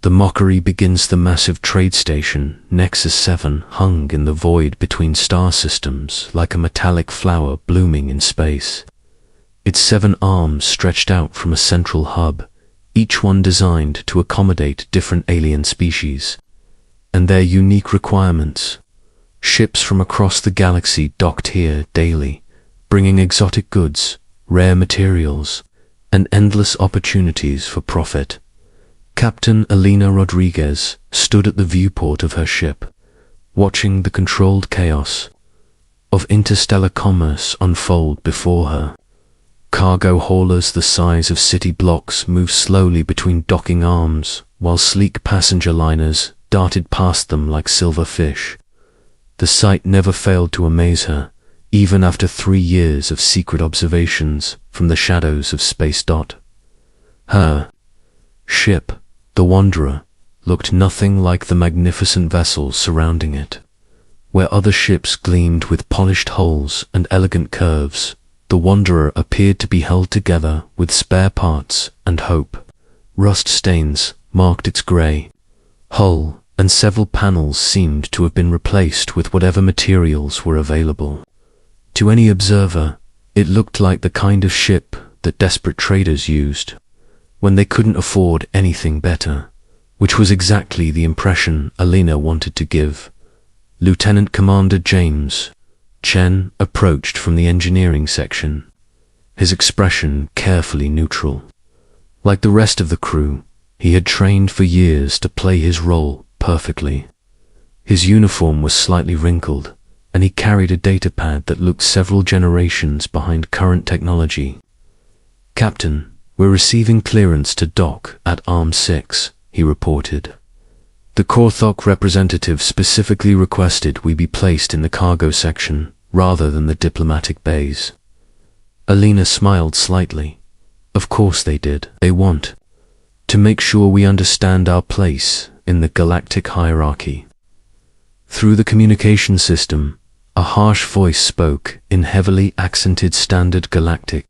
The mockery begins. The massive trade station, Nexus 7, hung in the void between star systems like a metallic flower blooming in space. Its 7 arms stretched out from a central hub, each one designed to accommodate different alien species and their unique requirements. Ships from across the galaxy docked here daily, bringing exotic goods, rare materials, and endless opportunities for profit. Captain Elena Rodriguez stood at the viewport of her ship, watching the controlled chaos of interstellar commerce unfold before her. Cargo haulers the size of city blocks moved slowly between docking arms, while sleek passenger liners darted past them like silver fish. The sight never failed to amaze her, even after 3 years of secret observations from the shadows of space. Her ship, the Wanderer, looked nothing like the magnificent vessels surrounding it. Where other ships gleamed with polished hulls and elegant curves, the Wanderer appeared to be held together with spare parts and hope. Rust stains marked its grey hull, and several panels seemed to have been replaced with whatever materials were available. To any observer, it looked like the kind of ship that desperate traders used when they couldn't afford anything better, which was exactly the impression Elena wanted to give. Lieutenant Commander James Chen approached from the engineering section, his expression carefully neutral. Like the rest of the crew, he had trained for years to play his role perfectly. His uniform was slightly wrinkled, and he carried a datapad that looked several generations behind current technology. "Captain, we're receiving clearance to dock at Arm 6, he reported. The Korthok representative specifically requested we be placed in the cargo section rather than the diplomatic bays. Elena smiled slightly. Of course they did. They want to make sure we understand our place in the galactic hierarchy. Through the communication system, a harsh voice spoke in heavily accented standard galactic.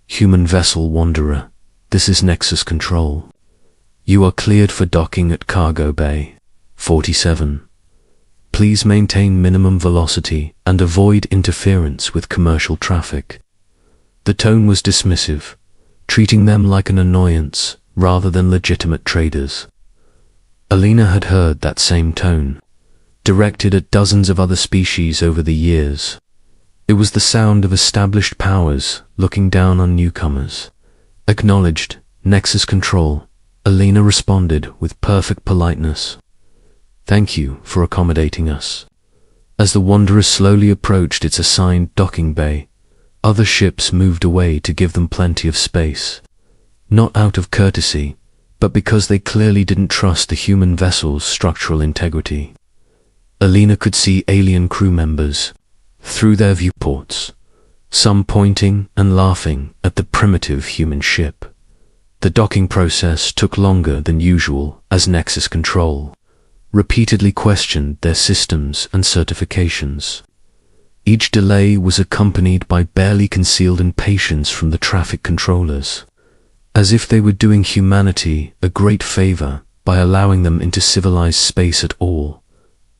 Human vessel Wanderer, this is Nexus Control. You are cleared for docking at Cargo Bay 47. Please maintain minimum velocity and avoid interference with commercial traffic. The tone was dismissive, treating them like an annoyance rather than legitimate traders. Elena had heard that same tone, directed at dozens of other species over the years. It was the sound of established powers looking down on newcomers. Acknowledged, Nexus Control, Elena responded with perfect politeness. Thank you for accommodating us. As the Wanderer slowly approached its assigned docking bay, other ships moved away to give them plenty of space. Not out of courtesy, but because they clearly didn't trust the human vessel's structural integrity. Elena could see alien crew members through their viewports, some pointing and laughing at the primitive human ship. The docking process took longer than usual as Nexus Control repeatedly questioned their systems and certifications. Each delay was accompanied by barely concealed impatience from the traffic controllers, as if they were doing humanity a great favor by allowing them into civilized space at all.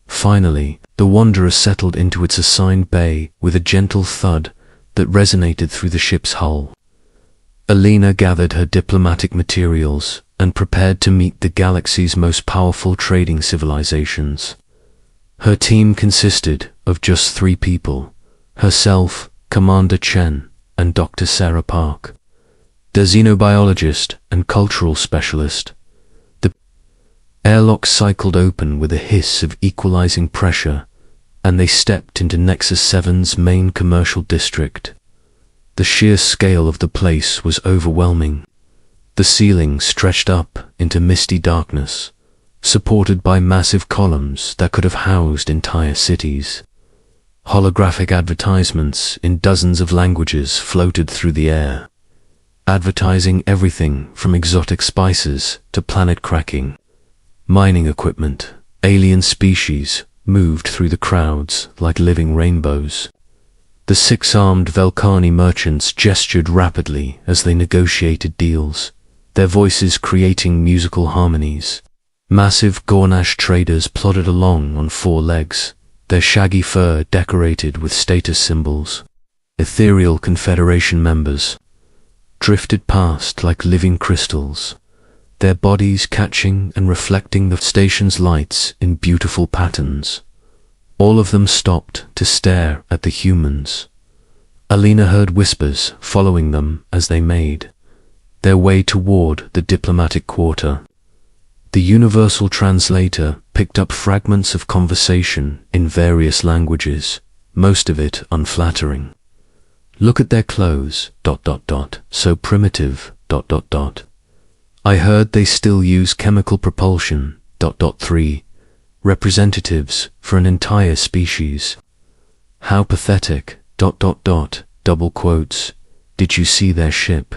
Finally, the Wanderer settled into its assigned bay with a gentle thud that resonated through the ship's hull. Elena gathered her diplomatic materials and prepared to meet the galaxy's most powerful trading civilizations. Her team consisted of just 3 people: herself, Commander Chen, and Dr. Sarah Park, the xenobiologist and cultural specialist. The airlock cycled open with a hiss of equalizing pressure, and they stepped into Nexus 7's main commercial district. The sheer scale of the place was overwhelming. The ceiling stretched up into misty darkness, supported by massive columns that could have housed entire cities. Holographic advertisements in dozens of languages floated through the air, advertising everything from exotic spices to planet-cracking mining equipment. Alien species moved through the crowds like living rainbows. The 6-armed Velkani merchants gestured rapidly as they negotiated deals, their voices creating musical harmonies. Massive Gornash traders plodded along on four legs, their shaggy fur decorated with status symbols. Ethereal Confederation members drifted past like living crystals, their bodies catching and reflecting the station's lights in beautiful patterns. All of them stopped to stare at the humans. Alina heard whispers following them as they made their way toward the diplomatic quarter. The universal translator picked up fragments of conversation in various languages, most of it unflattering. Look at their clothes, so primitive, I heard they still use chemical propulsion, 3 representatives for an entire species. How pathetic, double quotes, did you see their ship?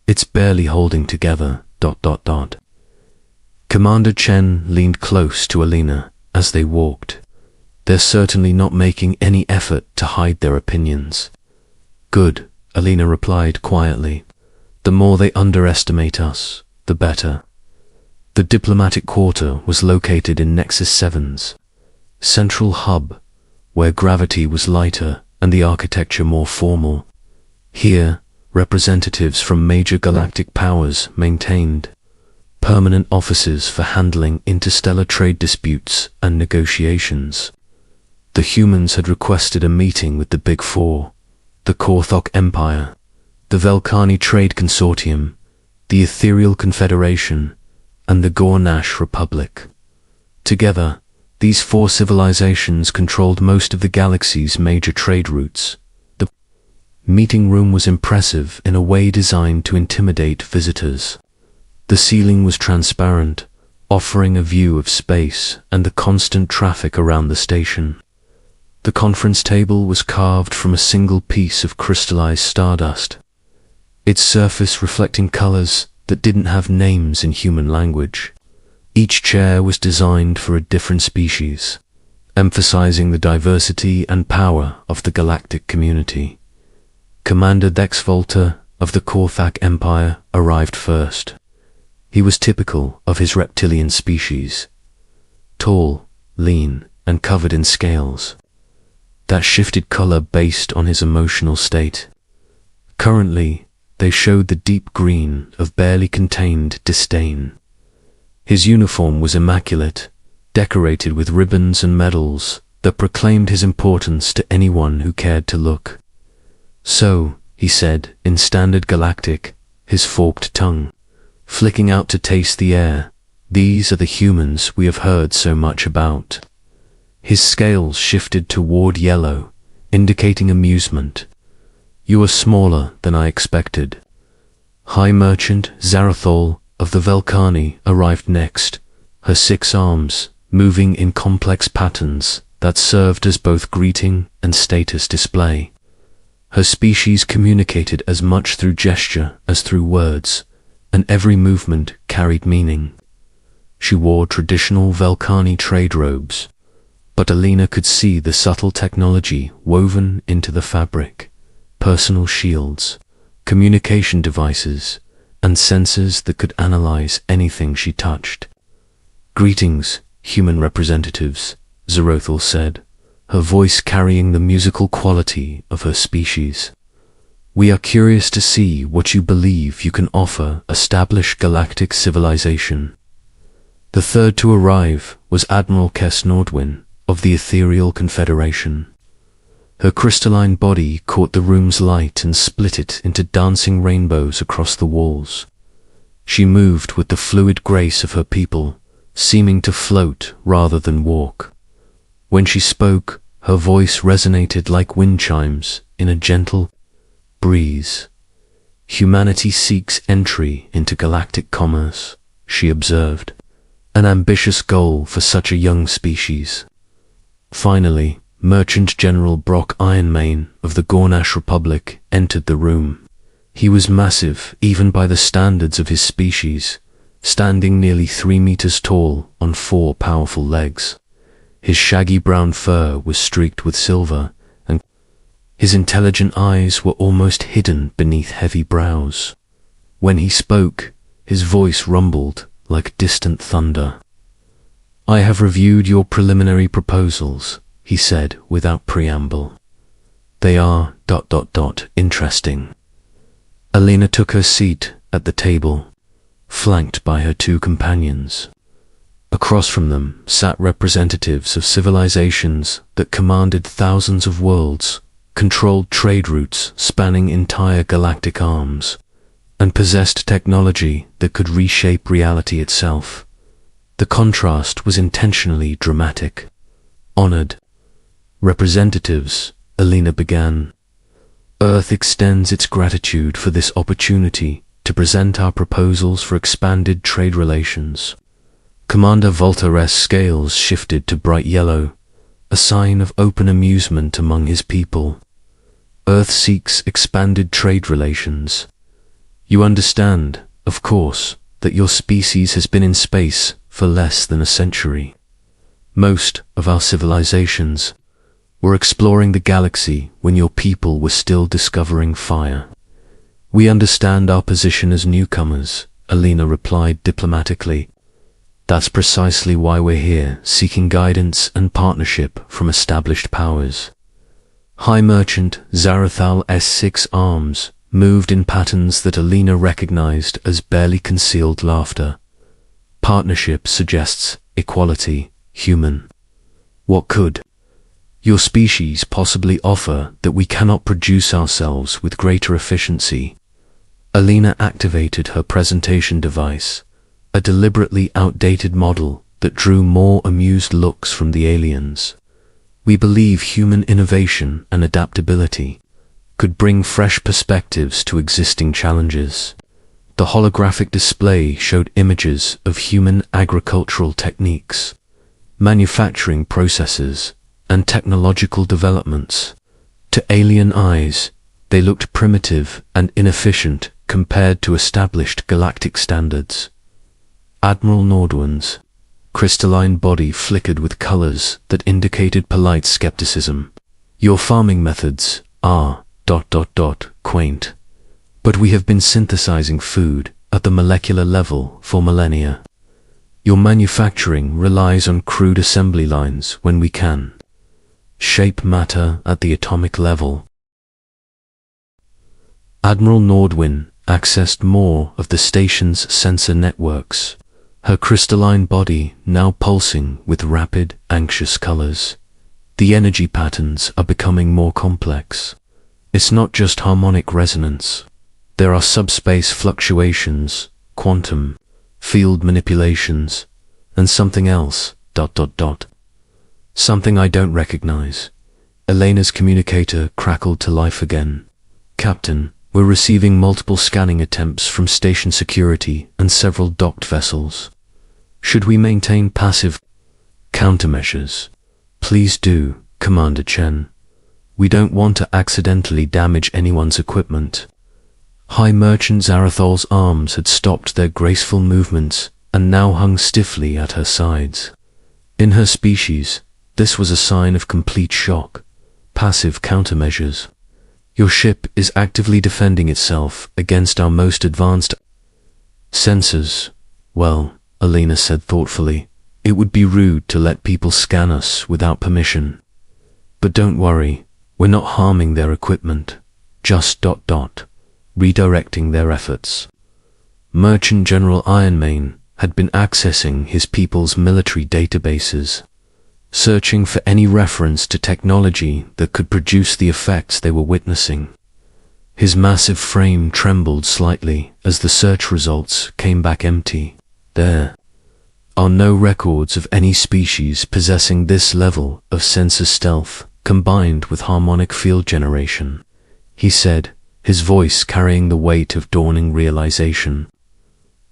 It's barely holding together, Commander Chen leaned close to Alina as they walked. They're certainly not making any effort to hide their opinions. Good, Alina replied quietly. The more they underestimate us, the better. The diplomatic quarter was located in Nexus 7's central hub, where gravity was lighter and the architecture more formal. Here, representatives from major galactic powers maintained permanent offices for handling interstellar trade disputes and negotiations. The humans had requested a meeting with the Big Four, the Korthok Empire, the Velkani Trade Consortium, the Ethereal Confederation, and the Gornash Republic. Together, these four civilizations controlled most of the galaxy's major trade routes. The meeting room was impressive in a way designed to intimidate visitors. The ceiling was transparent, offering a view of space and the constant traffic around the station. The conference table was carved from a single piece of crystallized stardust, its surface reflecting colors that didn't have names in human language. Each chair was designed for a different species, emphasizing the diversity and power of the galactic community. Commander Dexvolta of the Korthak Empire arrived first. He was typical of his reptilian species, tall, lean, and covered in scales that shifted color based on his emotional state. Currently, they showed the deep green of barely contained disdain. His uniform was immaculate, decorated with ribbons and medals that proclaimed his importance to anyone who cared to look. So, he said in standard galactic, his forked tongue flicking out to taste the air, these are the humans we have heard so much about. His scales shifted toward yellow, indicating amusement. You are smaller than I expected. High Merchant Zarathol of the Velkani arrived next, her 6 arms moving in complex patterns that served as both greeting and status display. Her species communicated as much through gesture as through words, and every movement carried meaning. She wore traditional Velkani trade robes, but Alina could see the subtle technology woven into the fabric: personal shields, communication devices, and sensors that could analyze anything she touched. Greetings, human representatives, Zarathol said, her voice carrying the musical quality of her species. We are curious to see what you believe you can offer established galactic civilization. The third to arrive was Admiral Kes Nordwin of the Ethereal Confederation. Her crystalline body caught the room's light and split it into dancing rainbows across the walls. She moved with the fluid grace of her people, seeming to float rather than walk. When she spoke, her voice resonated like wind chimes in a gentle breeze. Humanity seeks entry into galactic commerce, she observed, an ambitious goal for such a young species. Finally, Merchant General Brock Ironmane of the Gornash Republic entered the room. He was massive even by the standards of his species, standing nearly 3 meters tall on 4 powerful legs. His shaggy brown fur was streaked with silver, and his intelligent eyes were almost hidden beneath heavy brows. When he spoke, his voice rumbled like distant thunder. I have reviewed your preliminary proposals, he said without preamble. They are ... interesting. Alina took her seat at the table, flanked by her two companions. Across from them sat representatives of civilizations that commanded thousands of worlds, controlled trade routes spanning entire galactic arms, and possessed technology that could reshape reality itself. The contrast was intentionally dramatic. Honored representatives, Alina began. Earth extends its gratitude for this opportunity to present our proposals for expanded trade relations. Commander Voltaires' scales shifted to bright yellow, a sign of open amusement among his people. Earth seeks expanded trade relations. You understand, of course, that your species has been in space for less than a century. Most of our civilizations were exploring the galaxy when your people were still discovering fire. We understand our position as newcomers, Alina replied diplomatically. That's precisely why we're here, seeking guidance and partnership from established powers. High Merchant Zarathal's 6 arms moved in patterns that Alina recognized as barely concealed laughter. Partnership suggests equality, human. What could your species possibly offer that we cannot produce ourselves with greater efficiency? Alina activated her presentation device, a deliberately outdated model that drew more amused looks from the aliens. We believe human innovation and adaptability could bring fresh perspectives to existing challenges. The holographic display showed images of human agricultural techniques, manufacturing processes, and technological developments. To alien eyes, they looked primitive and inefficient compared to established galactic standards. Admiral Nordwin's crystalline body flickered with colors that indicated polite skepticism. Your farming methods are ... quaint. But we have been synthesizing food at the molecular level for millennia. Your manufacturing relies on crude assembly lines when we can shape matter at the atomic level. Admiral Nordwin accessed more of the station's sensor networks, her crystalline body now pulsing with rapid, anxious colors. The energy patterns are becoming more complex. It's not just harmonic resonance. There are subspace fluctuations, quantum, field manipulations, and something else, ... Something I don't recognize. Elena's communicator crackled to life again. Captain, we're receiving multiple scanning attempts from station security and several docked vessels. Should we maintain passive countermeasures? Please do, Commander Chen. We don't want to accidentally damage anyone's equipment. High Merchant Zarathal's arms had stopped their graceful movements and now hung stiffly at her sides. In her species, this was a sign of complete shock. Passive countermeasures. Your ship is actively defending itself against our most advanced sensors. Well, Alina said thoughtfully, it would be rude to let people scan us without permission. But don't worry, we're not harming their equipment, just ... redirecting their efforts. Merchant General Ironmane had been accessing his people's military databases, searching for any reference to technology that could produce the effects they were witnessing. His massive frame trembled slightly as the search results came back empty. There are no records of any species possessing this level of sensor stealth combined with harmonic field generation, he said, his voice carrying the weight of dawning realization.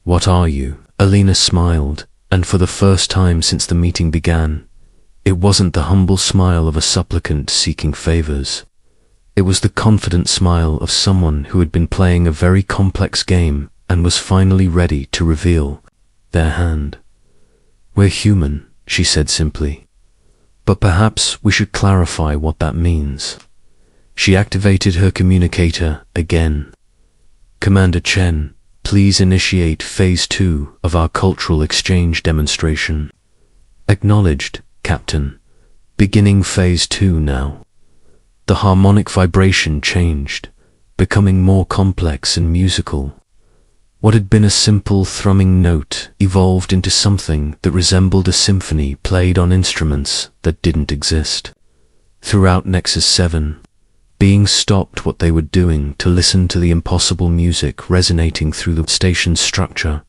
What are you? Alina smiled, and for the first time since the meeting began, it wasn't the humble smile of a supplicant seeking favors. It was the confident smile of someone who had been playing a very complex game and was finally ready to reveal their hand. We're human, she said simply. But perhaps we should clarify what that means. She activated her communicator again. Commander Chen, please initiate Phase 2 of our cultural exchange demonstration. Acknowledged, Captain. Beginning phase 2 now. The harmonic vibration changed, becoming more complex and musical. What had been a simple thrumming note evolved into something that resembled a symphony played on instruments that didn't exist. Throughout Nexus 7, beings stopped what they were doing to listen to the impossible music resonating through the station's structure.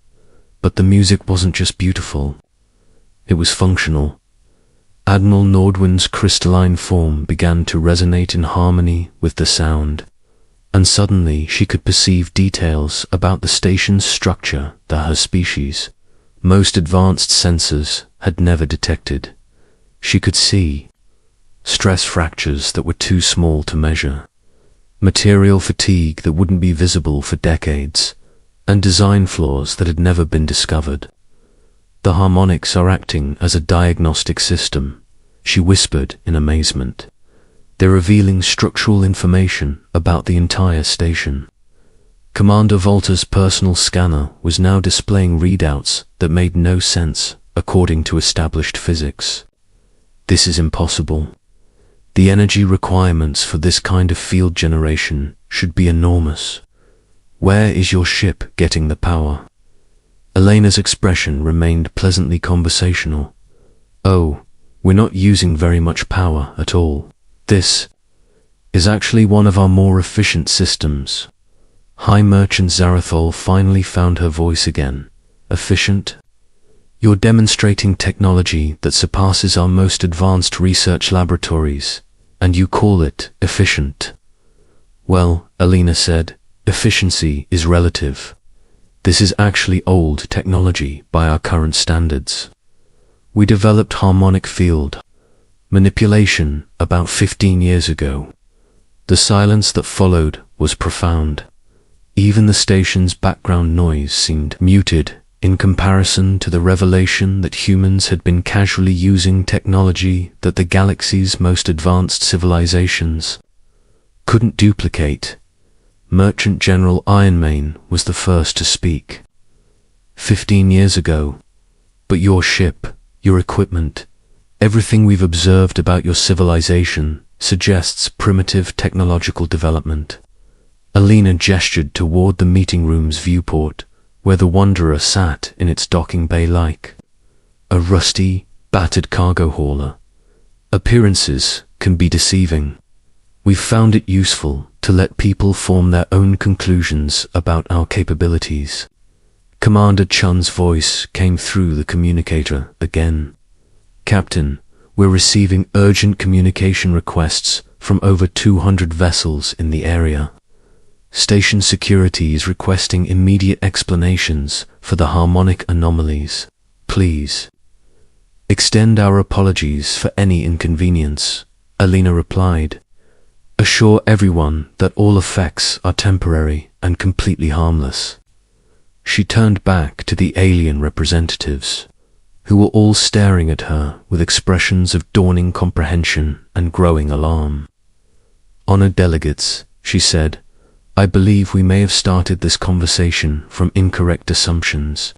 But the music wasn't just beautiful. It was functional. Admiral Nordwin's crystalline form began to resonate in harmony with the sound, and suddenly she could perceive details about the station's structure that her species, most advanced sensors, had never detected. She could see stress fractures that were too small to measure, material fatigue that wouldn't be visible for decades, and design flaws that had never been discovered. The harmonics are acting as a diagnostic system, she whispered in amazement. They're revealing structural information about the entire station. Commander Volta's personal scanner was now displaying readouts that made no sense according to established physics. This is impossible. The energy requirements for this kind of field generation should be enormous. Where is your ship getting the power? Elena's expression remained pleasantly conversational. Oh, we're not using very much power at all. This is actually one of our more efficient systems. High Merchant Zarathol finally found her voice again. Efficient? You're demonstrating technology that surpasses our most advanced research laboratories, and you call it efficient. Well, Elena said, efficiency is relative. This is actually old technology by our current standards. We developed harmonic field manipulation about 15 years ago. The silence that followed was profound. Even the station's background noise seemed muted in comparison to the revelation that humans had been casually using technology that the galaxy's most advanced civilizations couldn't duplicate. Merchant General Ironmane was the first to speak. 15 years ago. But your ship, your equipment, everything we've observed about your civilization suggests primitive technological development. Elena gestured toward the meeting room's viewport, where the Wanderer sat in its docking bay like a rusty, battered cargo hauler. Appearances can be deceiving. We've found it useful to let people form their own conclusions about our capabilities. Commander Chun's voice came through the communicator again. Captain, we're receiving urgent communication requests from over 200 vessels in the area. Station security is requesting immediate explanations for the harmonic anomalies. Please. Extend our apologies for any inconvenience, Elena replied. Assure everyone that all effects are temporary and completely harmless. She turned back to the alien representatives, who were all staring at her with expressions of dawning comprehension and growing alarm. Honored delegates, she said, I believe we may have started this conversation from incorrect assumptions.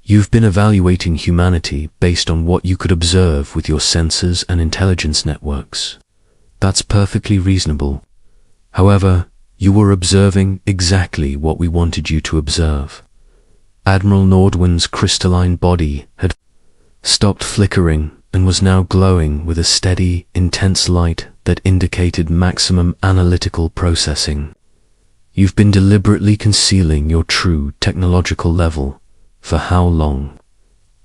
You've been evaluating humanity based on what you could observe with your sensors and intelligence networks. That's perfectly reasonable. However, you were observing exactly what we wanted you to observe. Admiral Nordwin's crystalline body had stopped flickering and was now glowing with a steady, intense light that indicated maximum analytical processing. You've been deliberately concealing your true technological level. For how long?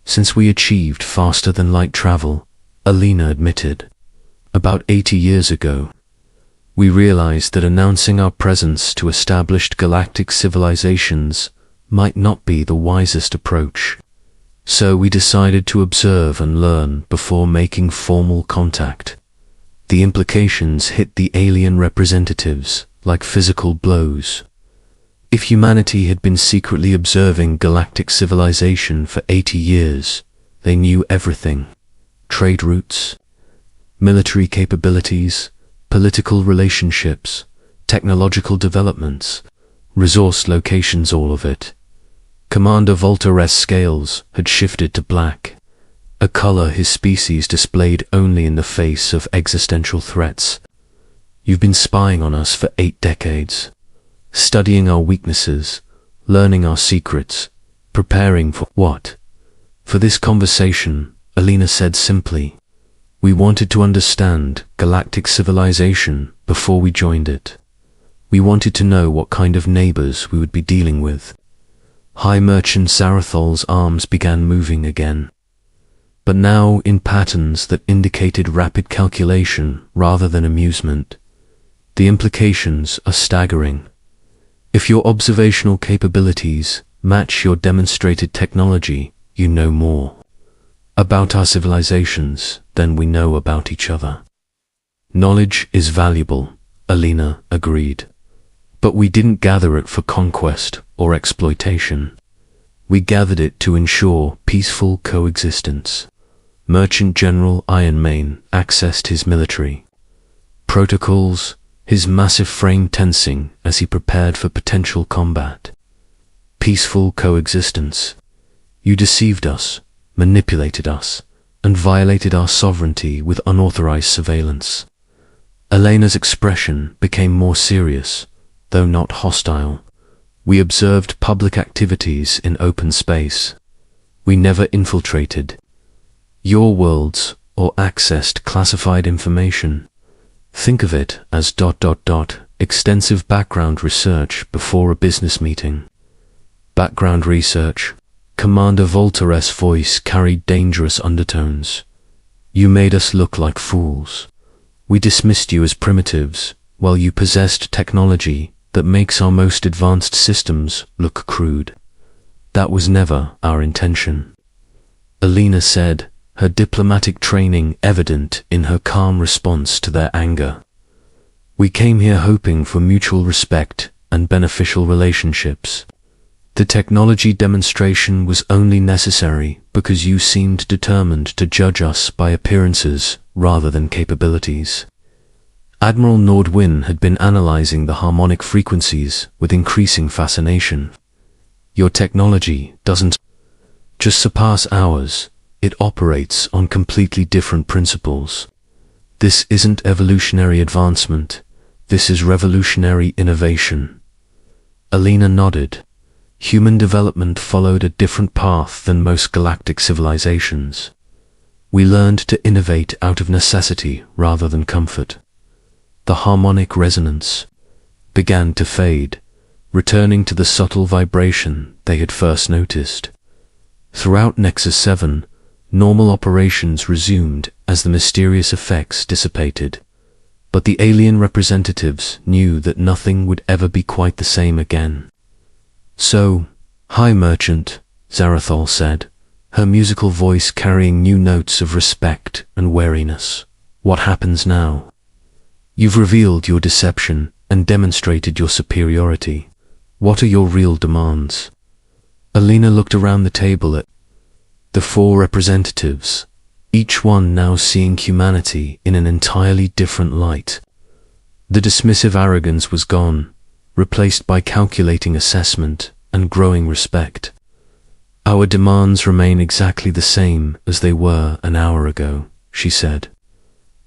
Since we achieved faster-than-light travel, Elena admitted. About 80 years ago, we realized that announcing our presence to established galactic civilizations might not be the wisest approach. So we decided to observe and learn before making formal contact. The implications hit the alien representatives like physical blows. If humanity had been secretly observing galactic civilization for 80 years, they knew everything. Trade routes, military capabilities, political relationships, technological developments, resource locations, all of it. Commander Volta's scales had shifted to black. a color his species displayed only in the face of existential threats. You've been spying on us for 8 decades, studying our weaknesses, learning our secrets, preparing for what? For this conversation, Alina said simply. We wanted to understand galactic civilization before we joined it. We wanted to know what kind of neighbors we would be dealing with. High Merchant Zarathol's arms began moving again, but now in patterns that indicated rapid calculation rather than amusement. The implications are staggering. If your observational capabilities match your demonstrated technology, you know more about our civilizations than we know about each other. Knowledge is valuable, Alina agreed. But we didn't gather it for conquest or exploitation. We gathered it to ensure peaceful coexistence. Merchant General Ironmane accessed his military protocols, his massive frame tensing as he prepared for potential combat. Peaceful coexistence. You deceived us, manipulated us, and violated our sovereignty with unauthorized surveillance. Elena's expression became more serious, though not hostile. We observed public activities in open space. We never infiltrated your worlds or accessed classified information. Think of it as ... extensive background research before a business meeting. Background research. Commander Voltaires' voice carried dangerous undertones. You made us look like fools. We dismissed you as primitives, while you possessed technology that makes our most advanced systems look crude. That was never our intention. Alina said, her diplomatic training evident in her calm response to their anger. We came here hoping for mutual respect and beneficial relationships. The technology demonstration was only necessary because you seemed determined to judge us by appearances rather than capabilities. Admiral Nordwin had been analyzing the harmonic frequencies with increasing fascination. Your technology doesn't just surpass ours, it operates on completely different principles. This isn't evolutionary advancement, this is revolutionary innovation. Alina nodded. Human development followed a different path than most galactic civilizations. We learned to innovate out of necessity rather than comfort. The harmonic resonance began to fade, returning to the subtle vibration they had first noticed. Throughout Nexus 7, normal operations resumed as the mysterious effects dissipated, but the alien representatives knew that nothing would ever be quite the same again. So, High Merchant, Zarathol said, her musical voice carrying new notes of respect and wariness. What happens now? You've revealed your deception and demonstrated your superiority. What are your real demands? Alina looked around the table at the 4 representatives, each one now seeing humanity in an entirely different light. The dismissive arrogance was gone, replaced by calculating assessment and growing respect. Our demands remain exactly the same as they were an hour ago, she said.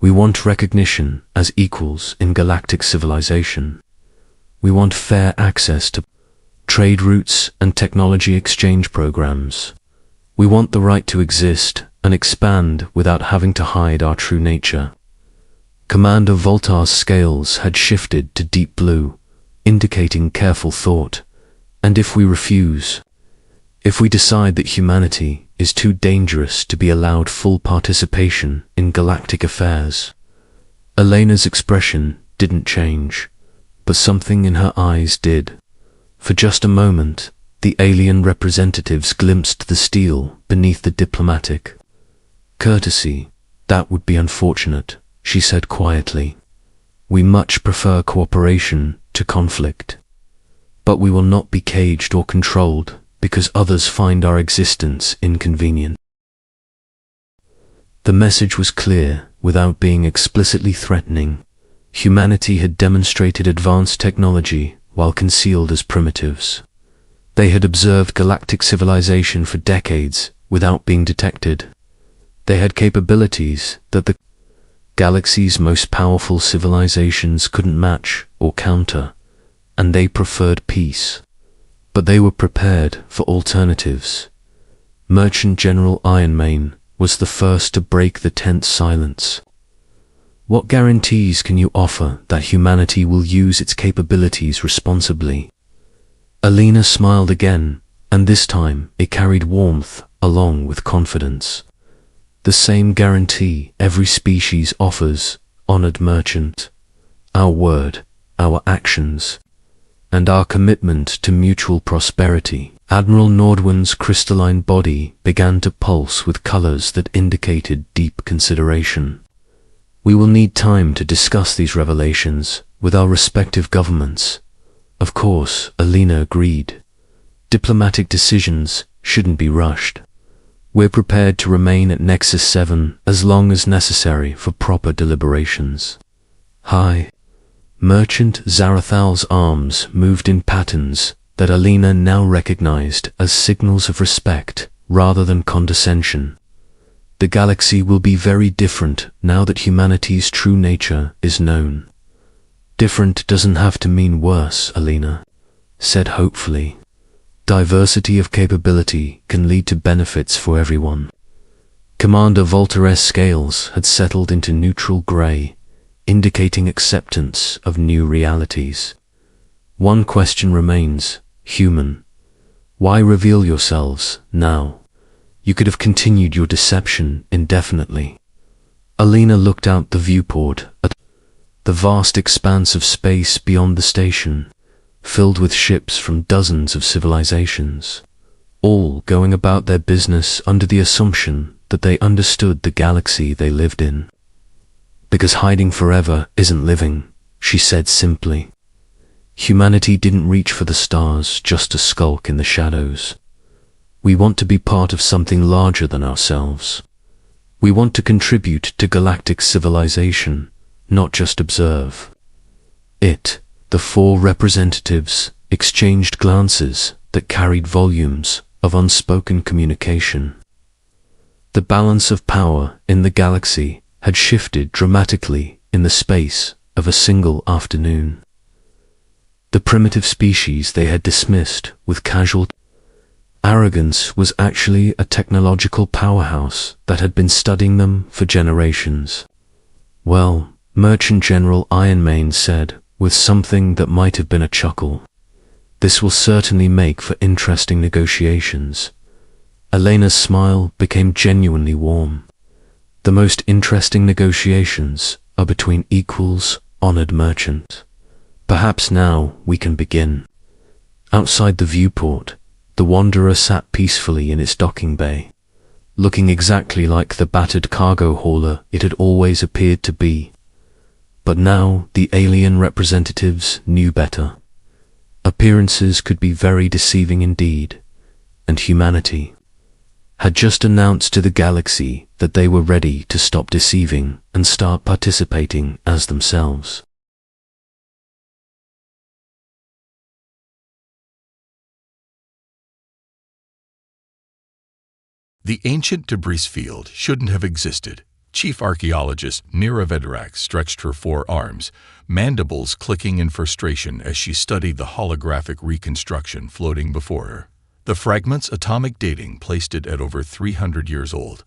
We want recognition as equals in galactic civilization. We want fair access to trade routes and technology exchange programs. We want the right to exist and expand without having to hide our true nature. Commander Voltar's scales had shifted to deep blue, indicating careful thought. And if we refuse, if we decide that humanity is too dangerous to be allowed full participation in galactic affairs. Elena's expression didn't change, but something in her eyes did. For just a moment, the alien representatives glimpsed the steel beneath the diplomatic courtesy. That would be unfortunate, she said quietly. We much prefer cooperation to conflict. But we will not be caged or controlled because others find our existence inconvenient. The message was clear without being explicitly threatening. Humanity had demonstrated advanced technology while concealed as primitives. They had observed galactic civilization for decades without being detected. They had capabilities that the galaxy's most powerful civilizations couldn't match or counter, and they preferred peace. But they were prepared for alternatives. Merchant General Ironmane was the first to break the tense silence. What guarantees can you offer that humanity will use its capabilities responsibly? Alina smiled again, and this time it carried warmth along with confidence. The same guarantee every species offers, honored merchant. Our word, our actions, and our commitment to mutual prosperity. Admiral Nordwin's crystalline body began to pulse with colors that indicated deep consideration. We will need time to discuss these revelations with our respective governments. Of course, Alina agreed. Diplomatic decisions shouldn't be rushed. We're prepared to remain at Nexus 7 as long as necessary for proper deliberations. Hi. Merchant Zarathal's arms moved in patterns that Alina now recognized as signals of respect rather than condescension. The galaxy will be very different now that humanity's true nature is known. Different doesn't have to mean worse, Alina said hopefully. Diversity of capability can lead to benefits for everyone. Commander Voltaires' scales had settled into neutral gray, indicating acceptance of new realities. One question remains, human. Why reveal yourselves now? You could have continued your deception indefinitely. Alina looked out the viewport at the vast expanse of space beyond the station, filled with ships from dozens of civilizations, all going about their business under the assumption that they understood the galaxy they lived in. Because hiding forever isn't living, she said simply. Humanity didn't reach for the stars just to skulk in the shadows. We want to be part of something larger than ourselves. We want to contribute to galactic civilization, not just observe it. The four representatives exchanged glances that carried volumes of unspoken communication. The balance of power in the galaxy had shifted dramatically in the space of a single afternoon. The primitive species they had dismissed with casual arrogance was actually a technological powerhouse that had been studying them for generations. Well, Merchant General Ironmane said, with something that might have been a chuckle, this will certainly make for interesting negotiations. Alina's smile became genuinely warm. The most interesting negotiations are between equals, honored merchant. Perhaps now we can begin. Outside the viewport, the Wanderer sat peacefully in its docking bay, looking exactly like the battered cargo hauler it had always appeared to be. But now the alien representatives knew better. Appearances could be very deceiving indeed, and humanity had just announced to the galaxy that they were ready to stop deceiving and start participating as themselves. The ancient debris field shouldn't have existed. Chief archaeologist Nira Vedrak stretched her forearms, mandibles clicking in frustration as she studied the holographic reconstruction floating before her. The fragment's atomic dating placed it at over 300 years old,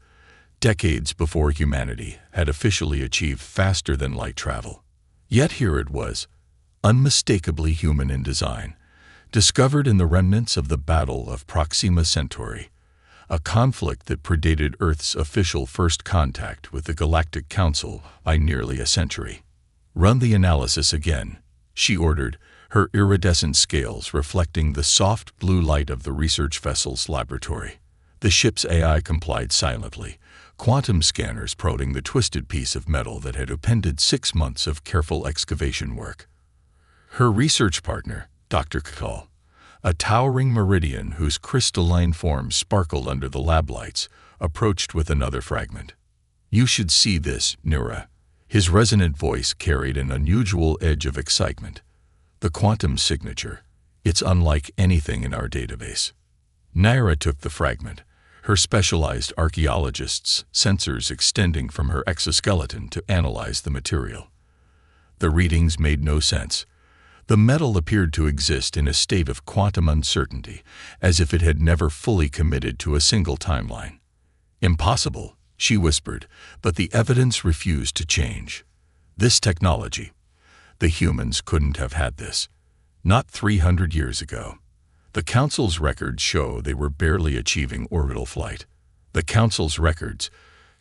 decades before humanity had officially achieved faster-than-light travel. Yet here it was, unmistakably human in design, discovered in the remnants of the Battle of Proxima Centauri, a conflict that predated Earth's official first contact with the Galactic Council by nearly a century. "Run the analysis again," she ordered, her iridescent scales reflecting the soft blue light of the research vessel's laboratory. The ship's AI complied silently, quantum scanners probing the twisted piece of metal that had appended 6 months of careful excavation work. Her research partner, Dr. Kakal, a towering meridian whose crystalline form sparkled under the lab lights, approached with another fragment. "You should see this, Nira." His resonant voice carried an unusual edge of excitement. "The quantum signature. It's unlike anything in our database." Nira took the fragment, her specialized archaeologists' sensors extending from her exoskeleton to analyze the material. The readings made no sense. The metal appeared to exist in a state of quantum uncertainty, as if it had never fully committed to a single timeline. "Impossible," she whispered, but the evidence refused to change. This technology, the humans couldn't have had this. Not 300 years ago. The Council's records show they were barely achieving orbital flight. The Council's records,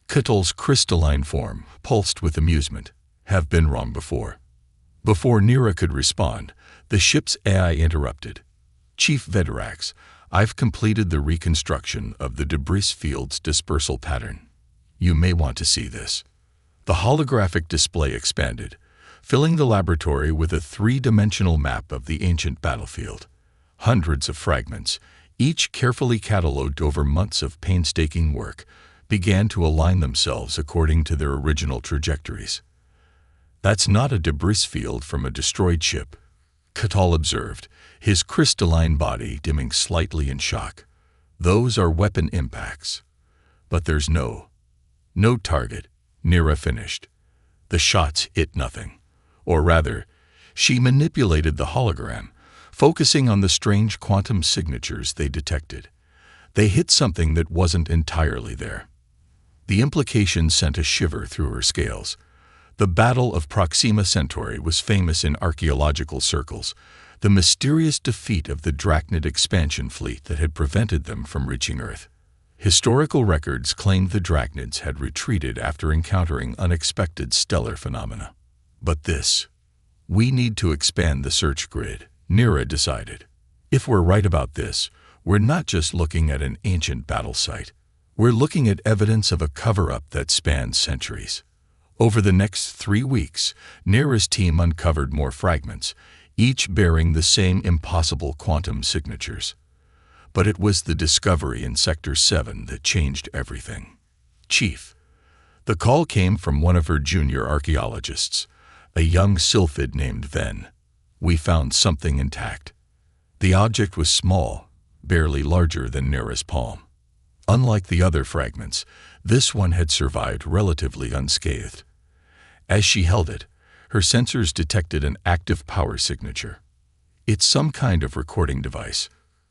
Kettle's crystalline form, pulsed with amusement, have been wrong before. Before Nira could respond, the ship's AI interrupted. "Chief Vederax, I've completed the reconstruction of the debris field's dispersal pattern. You may want to see this." The holographic display expanded, filling the laboratory with a three-dimensional map of the ancient battlefield. Hundreds of fragments, each carefully catalogued over months of painstaking work, began to align themselves according to their original trajectories. "That's not a debris field from a destroyed ship," Kettle observed, his crystalline body dimming slightly in shock. "Those are weapon impacts." "But there's no target," Nira finished. "The shots hit nothing. Or rather, she manipulated the hologram, focusing on the strange quantum signatures they detected. They hit something that wasn't entirely there." The implication sent a shiver through her scales. The Battle of Proxima Centauri was famous in archaeological circles, the mysterious defeat of the Drachnid expansion fleet that had prevented them from reaching Earth. Historical records claimed the Drachnids had retreated after encountering unexpected stellar phenomena. But this, "We need to expand the search grid," Nira decided. "If we're right about this, we're not just looking at an ancient battle site. We're looking at evidence of a cover-up that spans centuries." Over the next 3 weeks, Nira's team uncovered more fragments, each bearing the same impossible quantum signatures. But it was the discovery in Sector 7 that changed everything. "Chief." The call came from one of her junior archaeologists, a young sylphid named Ven. "We found something intact." The object was small, barely larger than Nira's palm. Unlike the other fragments, this one had survived relatively unscathed. As she held it, her sensors detected an active power signature. "It's some kind of recording device,"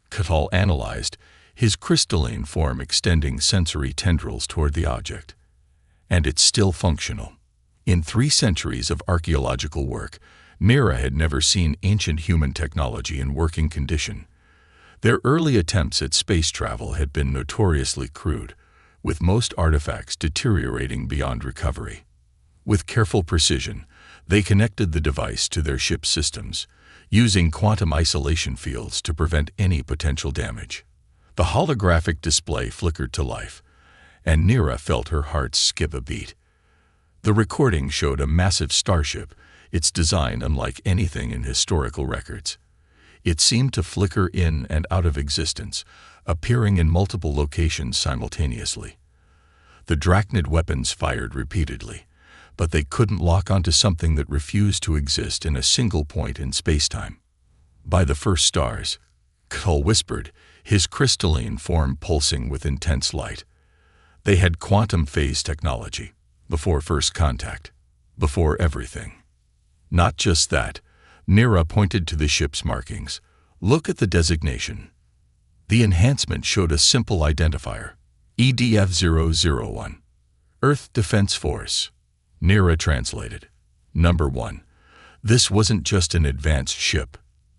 Kettle analyzed, his crystalline form extending sensory tendrils toward the object. "And it's still functional." In 3 centuries of archaeological work, Nira had never seen ancient human technology in working condition. Their early attempts at space travel had been notoriously crude, with most artifacts deteriorating beyond recovery. With careful precision, they connected the device to their ship's systems, using quantum isolation fields to prevent any potential damage. The holographic display flickered to life, and Nira felt her heart skip a beat. The recording showed a massive starship, its design unlike anything in historical records. It seemed to flicker in and out of existence, appearing in multiple locations simultaneously. The Drachnid weapons fired repeatedly, but they couldn't lock onto something that refused to exist in a single point in spacetime. "By the first stars," Kull whispered, his crystalline form pulsing with intense light. "They had quantum phase technology, before first contact, before everything." Not just that, Nira pointed to the ship's markings. "Look at the designation." The enhancement showed a simple identifier, EDF-001, Earth Defense Force. Nira translated. Number 1. This wasn't just an advanced ship.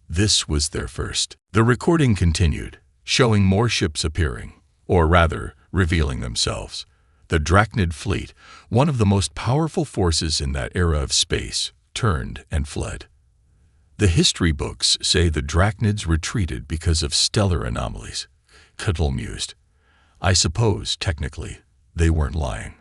This was their first. The recording continued, showing more ships appearing, or rather, revealing themselves. The Drachnid fleet, one of the most powerful forces in that era of space, turned and fled. "The history books say the Drachnids retreated because of stellar anomalies," Kettle mused. "I suppose, technically, they weren't lying."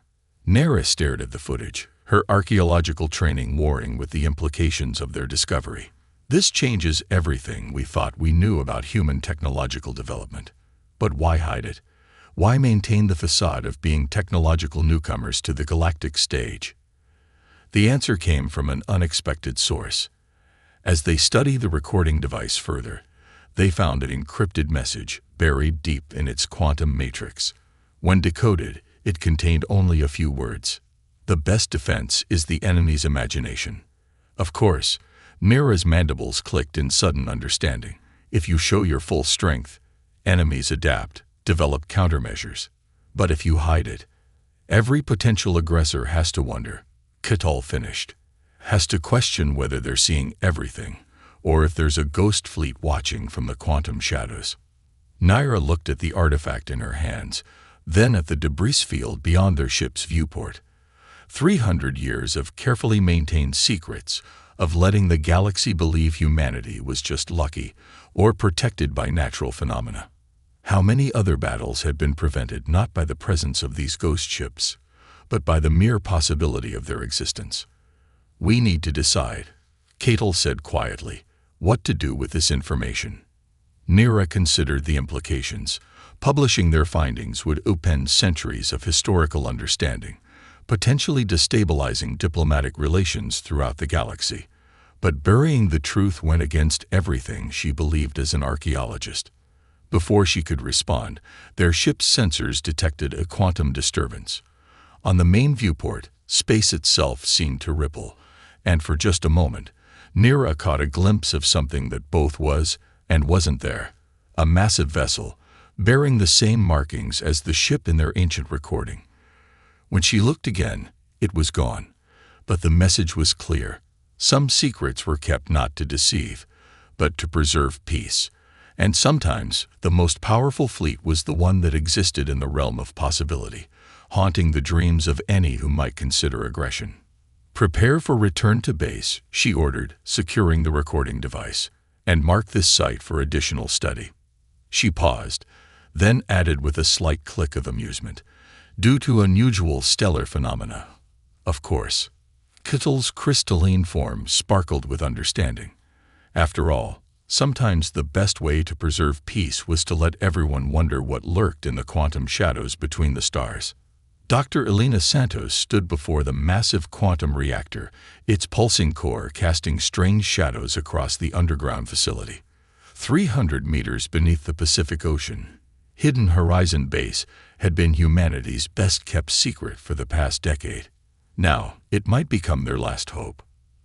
Nira stared at the footage, her archaeological training warring with the implications of their discovery. "This changes everything we thought we knew about human technological development. But why hide it? Why maintain the facade of being technological newcomers to the galactic stage?" The answer came from an unexpected source. As they studied the recording device further, they found an encrypted message buried deep in its quantum matrix. When decoded, it contained only a few words. The best defense is the enemy's imagination. Of course, Mira's mandibles clicked in sudden understanding. If you show your full strength, enemies adapt, develop countermeasures. But if you hide it, every potential aggressor has to wonder. Catal finished. Has to question whether they're seeing everything, or if there's a ghost fleet watching from the quantum shadows. Naira looked at the artifact in her hands, then at the debris field beyond their ship's viewport. 300 years of carefully maintained secrets, of letting the galaxy believe humanity was just lucky or protected by natural phenomena. How many other battles had been prevented not by the presence of these ghost ships, but by the mere possibility of their existence? We need to decide, Catal said quietly, what to do with this information. Nira considered the implications. Publishing their findings would upend centuries of historical understanding, potentially destabilizing diplomatic relations throughout the galaxy. But burying the truth went against everything she believed as an archaeologist. Before she could respond, their ship's sensors detected a quantum disturbance. On the main viewport, space itself seemed to ripple, and for just a moment, Nira caught a glimpse of something that both was and wasn't there. A massive vessel, bearing the same markings as the ship in their ancient recording. When she looked again, it was gone. But the message was clear. Some secrets were kept not to deceive, but to preserve peace. And sometimes, the most powerful fleet was the one that existed in the realm of possibility, haunting the dreams of any who might consider aggression. Prepare for return to base, she ordered, securing the recording device, and mark this site for additional study. She paused, then added with a slight click of amusement, due to unusual stellar phenomena. Of course. Catal's crystalline form sparkled with understanding. After all, sometimes the best way to preserve peace was to let everyone wonder what lurked in the quantum shadows between the stars. Dr. Elena Santos stood before the massive quantum reactor, its pulsing core casting strange shadows across the underground facility. 300 meters beneath the Pacific Ocean, Hidden Horizon Base had been humanity's best-kept secret for the past decade. Now, it might become their last hope.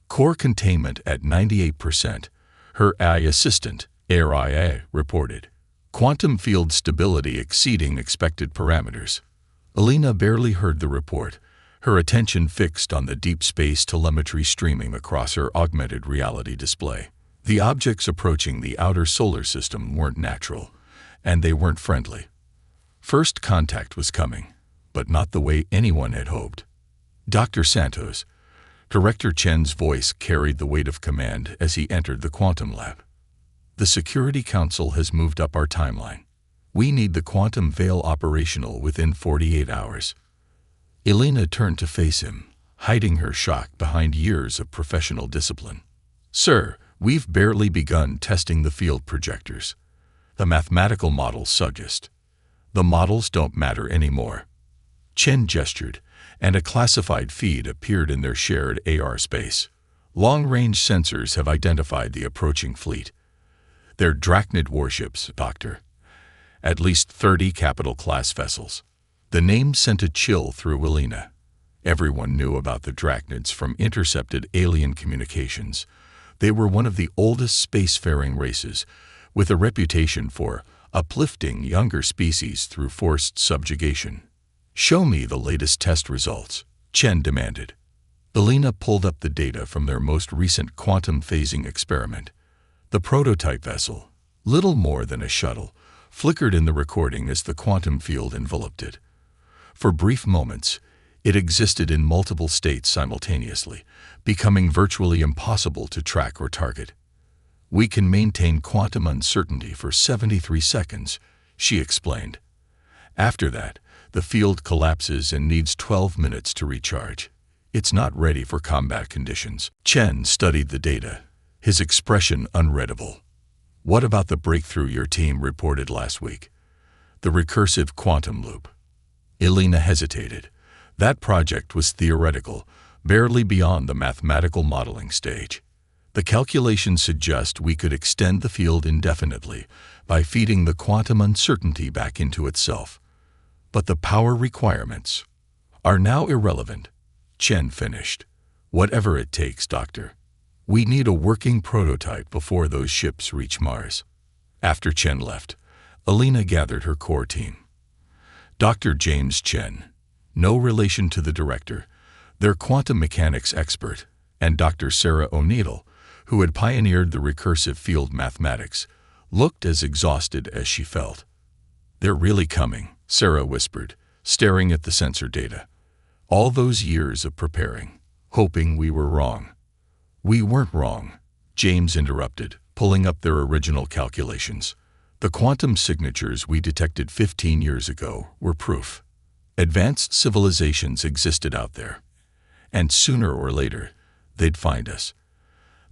Core containment at 98%, her AI assistant, AIA, reported. Quantum field stability exceeding expected parameters. Elena barely heard the report, her attention fixed on the deep space telemetry streaming across her augmented reality display. The objects approaching the outer solar system weren't natural, and they weren't friendly. First contact was coming, but not the way anyone had hoped. Dr. Santos, Director Chen's voice carried the weight of command as he entered the quantum lab. The Security Council has moved up our timeline. We need the quantum veil operational within 48 hours. Elena turned to face him, hiding her shock behind years of professional discipline. Sir, we've barely begun testing the field projectors. The mathematical models suggest. The models don't matter anymore. Chen gestured, and a classified feed appeared in their shared AR space. Long-range sensors have identified the approaching fleet. They're Drachnid warships, Doctor. At least 30 capital-class vessels. The name sent a chill through Elena. Everyone knew about the Drachnids from intercepted alien communications. They were one of the oldest spacefaring races, with a reputation for uplifting younger species through forced subjugation. Show me the latest test results, Chen demanded. Elena pulled up the data from their most recent quantum phasing experiment. The prototype vessel, little more than a shuttle, flickered in the recording as the quantum field enveloped it. For brief moments, it existed in multiple states simultaneously, becoming virtually impossible to track or target. We can maintain quantum uncertainty for 73 seconds, she explained. After that, the field collapses and needs 12 minutes to recharge. It's not ready for combat conditions. Chen studied the data, his expression unreadable. What about the breakthrough your team reported last week? The recursive quantum loop. Elena hesitated. That project was theoretical, barely beyond the mathematical modeling stage. The calculations suggest we could extend the field indefinitely, by feeding the quantum uncertainty back into itself. But the power requirements are now irrelevant. Chen finished. Whatever it takes, Doctor. We need a working prototype before those ships reach Mars. After Chen left, Alina gathered her core team. Dr. James Chen, no relation to the director, their quantum mechanics expert, and Dr. Sarah O'Neill, who had pioneered the recursive field mathematics, looked as exhausted as she felt. "They're really coming," Sarah whispered, staring at the sensor data. "All those years of preparing, hoping we were wrong." "We weren't wrong," James interrupted, pulling up their original calculations. "The quantum signatures we detected 15 years ago were proof. Advanced civilizations existed out there, and sooner or later, they'd find us.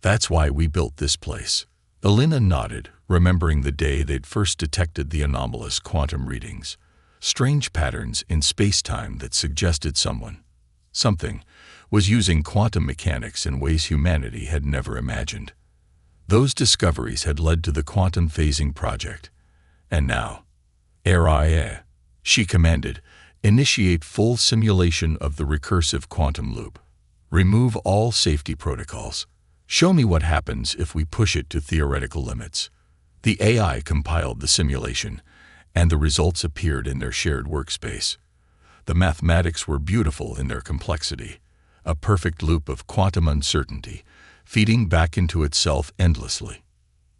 That's why we built this place." Alina nodded, remembering the day they'd first detected the anomalous quantum readings. Strange patterns in space-time that suggested something was using quantum mechanics in ways humanity had never imagined. Those discoveries had led to the Quantum Phasing Project. And now, HFY, she commanded, initiate full simulation of the recursive quantum loop. Remove all safety protocols. Show me what happens if we push it to theoretical limits. The AI compiled the simulation, and the results appeared in their shared workspace. The mathematics were beautiful in their complexity, a perfect loop of quantum uncertainty, feeding back into itself endlessly.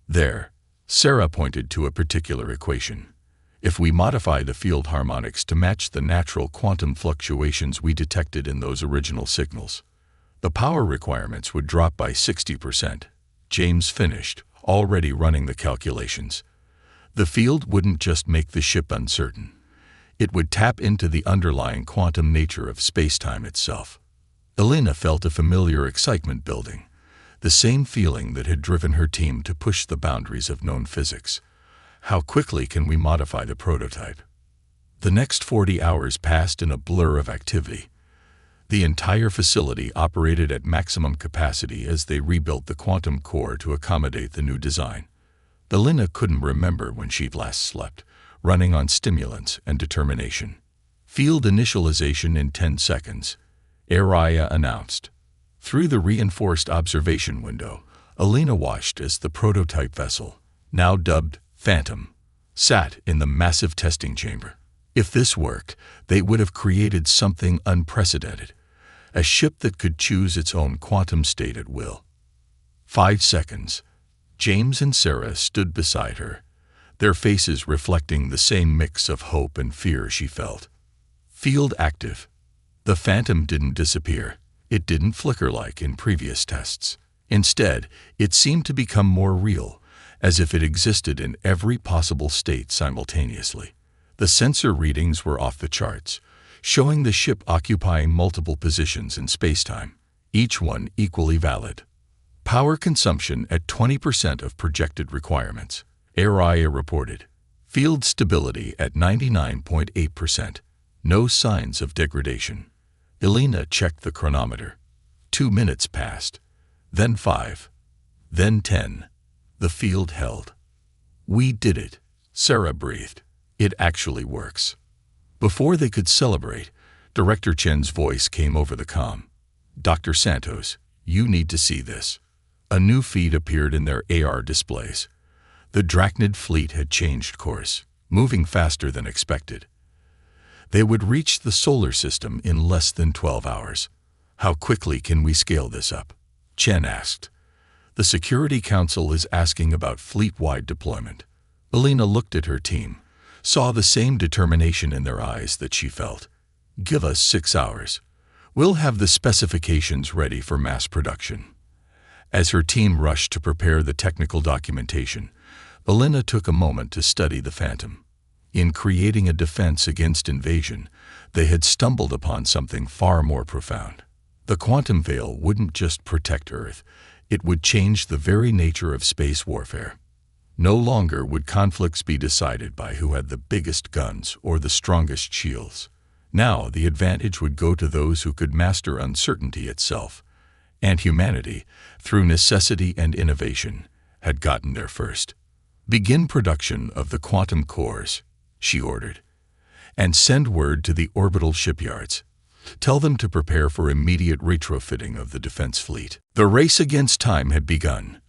There, Sarah pointed to a particular equation. If we modify the field harmonics to match the natural quantum fluctuations we detected in those original signals, the power requirements would drop by 60%. James finished, already running the calculations. The field wouldn't just make the ship uncertain. It would tap into the underlying quantum nature of space-time itself. Alina felt a familiar excitement building, the same feeling that had driven her team to push the boundaries of known physics. How quickly can we modify the prototype? The next 40 hours passed in a blur of activity. The entire facility operated at maximum capacity as they rebuilt the quantum core to accommodate the new design. Alina couldn't remember when she'd last slept, running on stimulants and determination. "Field initialization in 10 seconds, HFY announced. Through the reinforced observation window, Alina watched as the prototype vessel, now dubbed Phantom, sat in the massive testing chamber. If this worked, they would have created something unprecedented, a ship that could choose its own quantum state at will. 5 seconds. James and Sarah stood beside her, their faces reflecting the same mix of hope and fear she felt. Field active. The Phantom didn't disappear. It didn't flicker like in previous tests. Instead, it seemed to become more real, as if it existed in every possible state simultaneously. The sensor readings were off the charts, showing the ship occupying multiple positions in spacetime, each one equally valid. Power consumption at 20% of projected requirements, HFY reported. Field stability at 99.8%. No signs of degradation. Alina checked the chronometer. 2 minutes passed, then 5, then 10. The field held. "We did it," Sarah breathed. "It actually works." Before they could celebrate, Director Chen's voice came over the comm. "Dr. Santos, you need to see this." A new feed appeared in their AR displays. The Drachnid fleet had changed course, moving faster than expected. They would reach the solar system in less than 12 hours. "How quickly can we scale this up?" Chen asked. "The Security Council is asking about fleet-wide deployment." Alina looked at her team, saw the same determination in their eyes that she felt. "Give us 6 hours. We'll have the specifications ready for mass production." As her team rushed to prepare the technical documentation, Alina took a moment to study the Phantom. In creating a defense against invasion, they had stumbled upon something far more profound. The quantum veil wouldn't just protect Earth, it would change the very nature of space warfare. No longer would conflicts be decided by who had the biggest guns or the strongest shields. Now the advantage would go to those who could master uncertainty itself. And humanity, through necessity and innovation, had gotten there first. "Begin production of the quantum cores," she ordered, "and send word to the orbital shipyards. Tell them to prepare for immediate retrofitting of the defense fleet." The race against time had begun.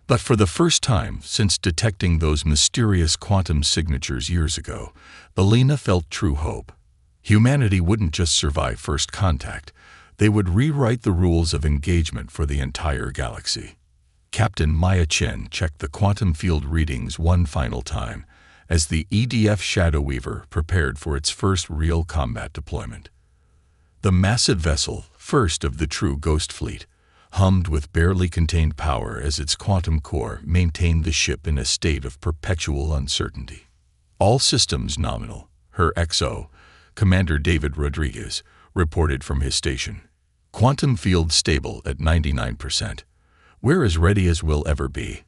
But for the first time since detecting those mysterious quantum signatures years ago, Elena felt true hope. Humanity wouldn't just survive first contact, they would rewrite the rules of engagement for the entire galaxy. Captain Maya Chen checked the quantum field readings one final time as the EDF Shadow Weaver prepared for its first real combat deployment. The massive vessel, first of the true Ghost Fleet, hummed with barely contained power as its quantum core maintained the ship in a state of perpetual uncertainty. "All systems nominal," her XO, Commander David Rodriguez, reported from his station. "Quantum field stable at 99%. We're as ready as we'll ever be."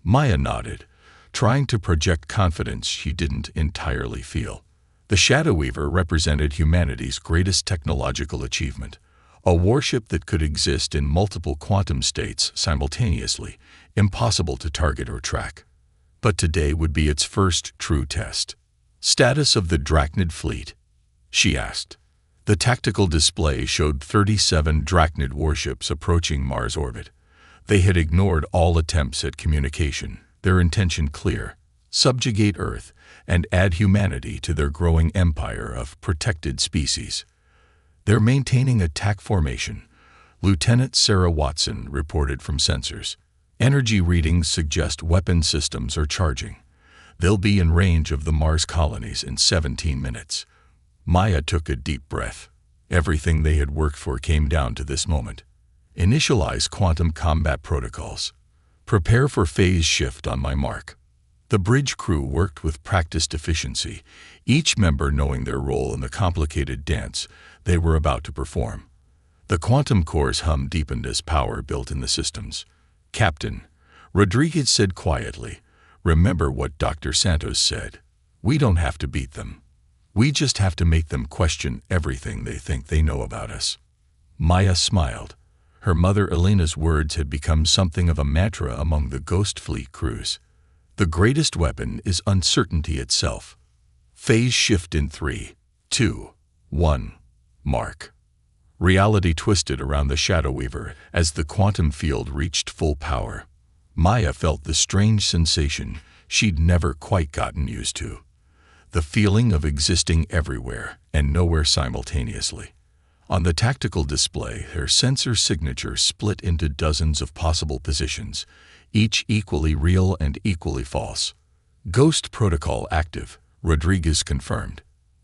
Maya nodded, trying to project confidence she didn't entirely feel. The Shadow Weaver represented humanity's greatest technological achievement, a warship that could exist in multiple quantum states simultaneously, impossible to target or track. But today would be its first true test. "Status of the Drachnid fleet?" she asked. The tactical display showed 37 Drachnid warships approaching Mars orbit. They had ignored all attempts at communication, their intention clear: subjugate Earth and add humanity to their growing empire of protected species. "They're maintaining attack formation," Lieutenant Sarah Watson reported from sensors. "Energy readings suggest weapon systems are charging. They'll be in range of the Mars colonies in 17 minutes. Maya took a deep breath. Everything they had worked for came down to this moment. "Initialize quantum combat protocols. Prepare for phase shift on my mark." The bridge crew worked with practiced efficiency, each member knowing their role in the complicated dance they were about to perform. The quantum core's hum deepened as power built in the systems. "Captain," Rodriguez said quietly, "remember what Dr. Santos said. We don't have to beat them. We just have to make them question everything they think they know about us." Maya smiled. Her mother Elena's words had become something of a mantra among the Ghost Fleet crews. The greatest weapon is uncertainty itself. "Phase shift in 3, 2, 1, mark." Reality twisted around the Shadow Weaver as the quantum field reached full power. Maya felt the strange sensation she'd never quite gotten used to. The feeling of existing everywhere and nowhere simultaneously. On the tactical display, her sensor signature split into dozens of possible positions, each equally real and equally false. "Ghost protocol active," Rodriguez confirmed.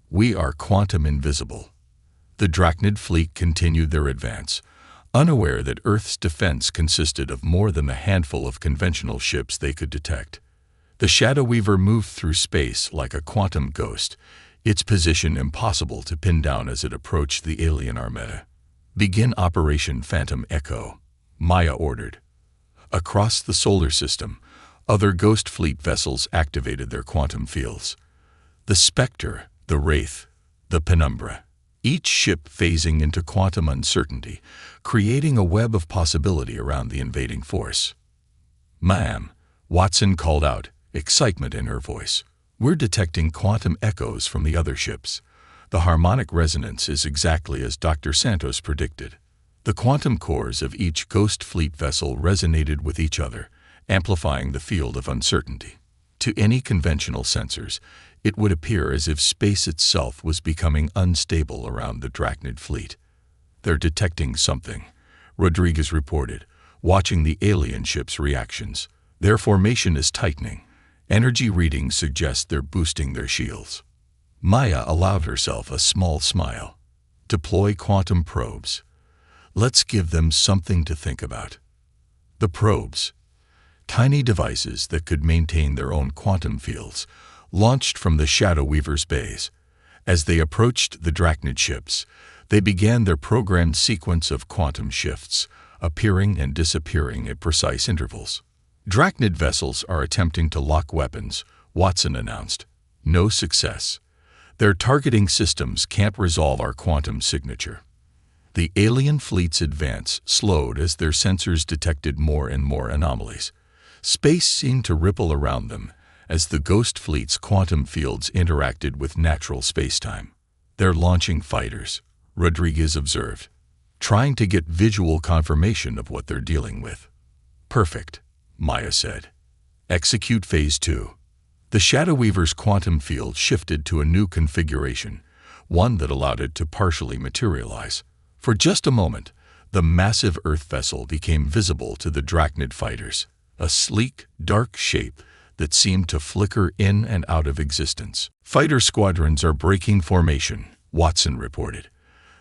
"We are quantum invisible." The Drachnid fleet continued their advance, unaware that Earth's defense consisted of more than the handful of conventional ships they could detect. The Shadow Weaver moved through space like a quantum ghost, its position impossible to pin down as it approached the alien armada. "Begin Operation Phantom Echo," Maya ordered. Across the solar system, other Ghost Fleet vessels activated their quantum fields. The Spectre, the Wraith, the Penumbra, each ship phasing into quantum uncertainty, creating a web of possibility around the invading force. "Ma'am," Watson called out, excitement in her voice. "We're detecting quantum echoes from the other ships. The harmonic resonance is exactly as Dr. Santos predicted." The quantum cores of each Ghost Fleet vessel resonated with each other, amplifying the field of uncertainty. To any conventional sensors, it would appear as if space itself was becoming unstable around the Drachnid fleet. "They're detecting something," Rodriguez reported, watching the alien ship's reactions. "Their formation is tightening. Energy readings suggest they're boosting their shields." Maya allowed herself a small smile. "Deploy quantum probes. Let's give them something to think about." The probes, tiny devices that could maintain their own quantum fields, launched from the Shadow Weaver's bays. As they approached the Drachnid ships, they began their programmed sequence of quantum shifts, appearing and disappearing at precise intervals. "Drachnid vessels are attempting to lock weapons," Watson announced. "No success. Their targeting systems can't resolve our quantum signature." The alien fleet's advance slowed as their sensors detected more and more anomalies. Space seemed to ripple around them as the Ghost Fleet's quantum fields interacted with natural spacetime. "They're launching fighters," Rodriguez observed, trying to get visual confirmation of what they're dealing with. "Perfect," Maya said. "Execute Phase 2. The Shadow Weaver's quantum field shifted to a new configuration, one that allowed it to partially materialize. For just a moment, the massive Earth vessel became visible to the Drachnid fighters, a sleek, dark shape that seemed to flicker in and out of existence. "Fighter squadrons are breaking formation," Watson reported.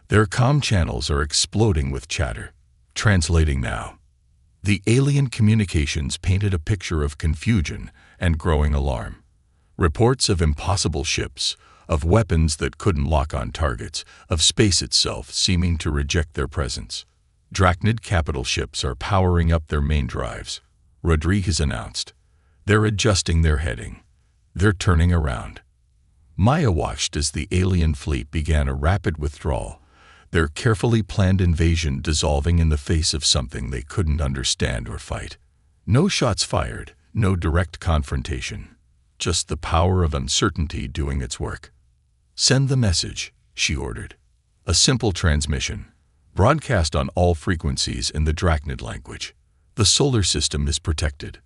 "Their comm channels are exploding with chatter." Translating now. The alien communications painted a picture of confusion and growing alarm. Reports of impossible ships, of weapons that couldn't lock on targets, of space itself seeming to reject their presence. "Drachnid capital ships are powering up their main drives," Rodriguez announced. "They're adjusting their heading. They're turning around." Maya watched as the alien fleet began a rapid withdrawal, their carefully planned invasion dissolving in the face of something they couldn't understand or fight. No shots fired, no direct confrontation, just the power of uncertainty doing its work. "Send the message," she ordered. A simple transmission, broadcast on all frequencies in the Drachnid language. "The solar system is protected.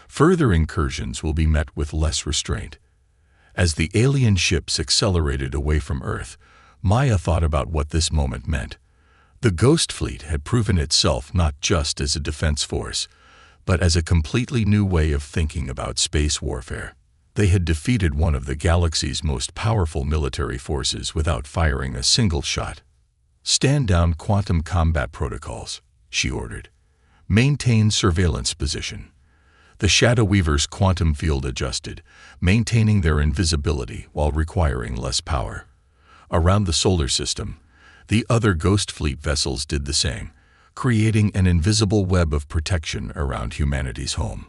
Further incursions will be met with less restraint." As the alien ships accelerated away from Earth, Maya thought about what this moment meant. The Ghost Fleet had proven itself not just as a defense force, but as a completely new way of thinking about space warfare. They had defeated one of the galaxy's most powerful military forces without firing a single shot. "Stand down quantum combat protocols," she ordered. "Maintain surveillance position." The Shadow Weaver's quantum field adjusted, maintaining their invisibility while requiring less power. Around the solar system, the other Ghost Fleet vessels did the same, creating an invisible web of protection around humanity's home.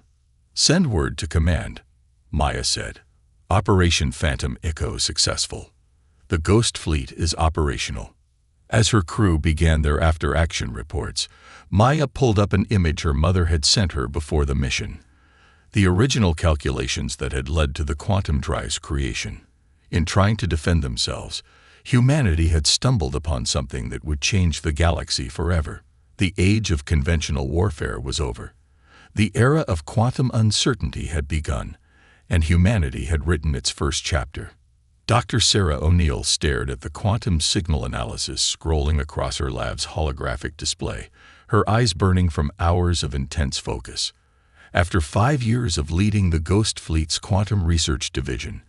"Send word to command," Maya said. "Operation Phantom Echo successful. The Ghost Fleet is operational." As her crew began their after-action reports, Maya pulled up an image her mother had sent her before the mission. The original calculations that had led to the quantum drive's creation. In trying to defend themselves, humanity had stumbled upon something that would change the galaxy forever. The age of conventional warfare was over. The era of quantum uncertainty had begun, and humanity had written its first chapter. Dr. Sarah O'Neill stared at the quantum signal analysis scrolling across her lab's holographic display, her eyes burning from hours of intense focus. After 5 years of leading the Ghost Fleet's quantum research division,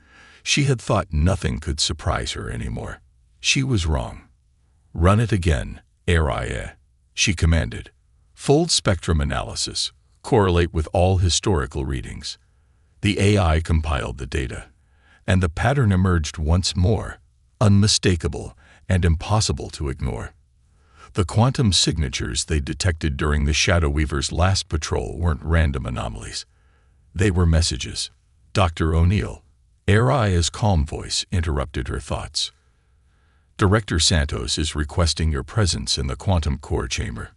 she had thought nothing could surprise her anymore. She was wrong. "Run it again, HFY," she commanded. "Full spectrum analysis. Correlate with all historical readings." The AI compiled the data, and the pattern emerged once more, unmistakable and impossible to ignore. The quantum signatures they detected during the Shadow Weaver's last patrol weren't random anomalies. They were messages. "Dr. O'Neill," HFY's calm voice interrupted her thoughts. "Director Santos is requesting your presence in the quantum core chamber."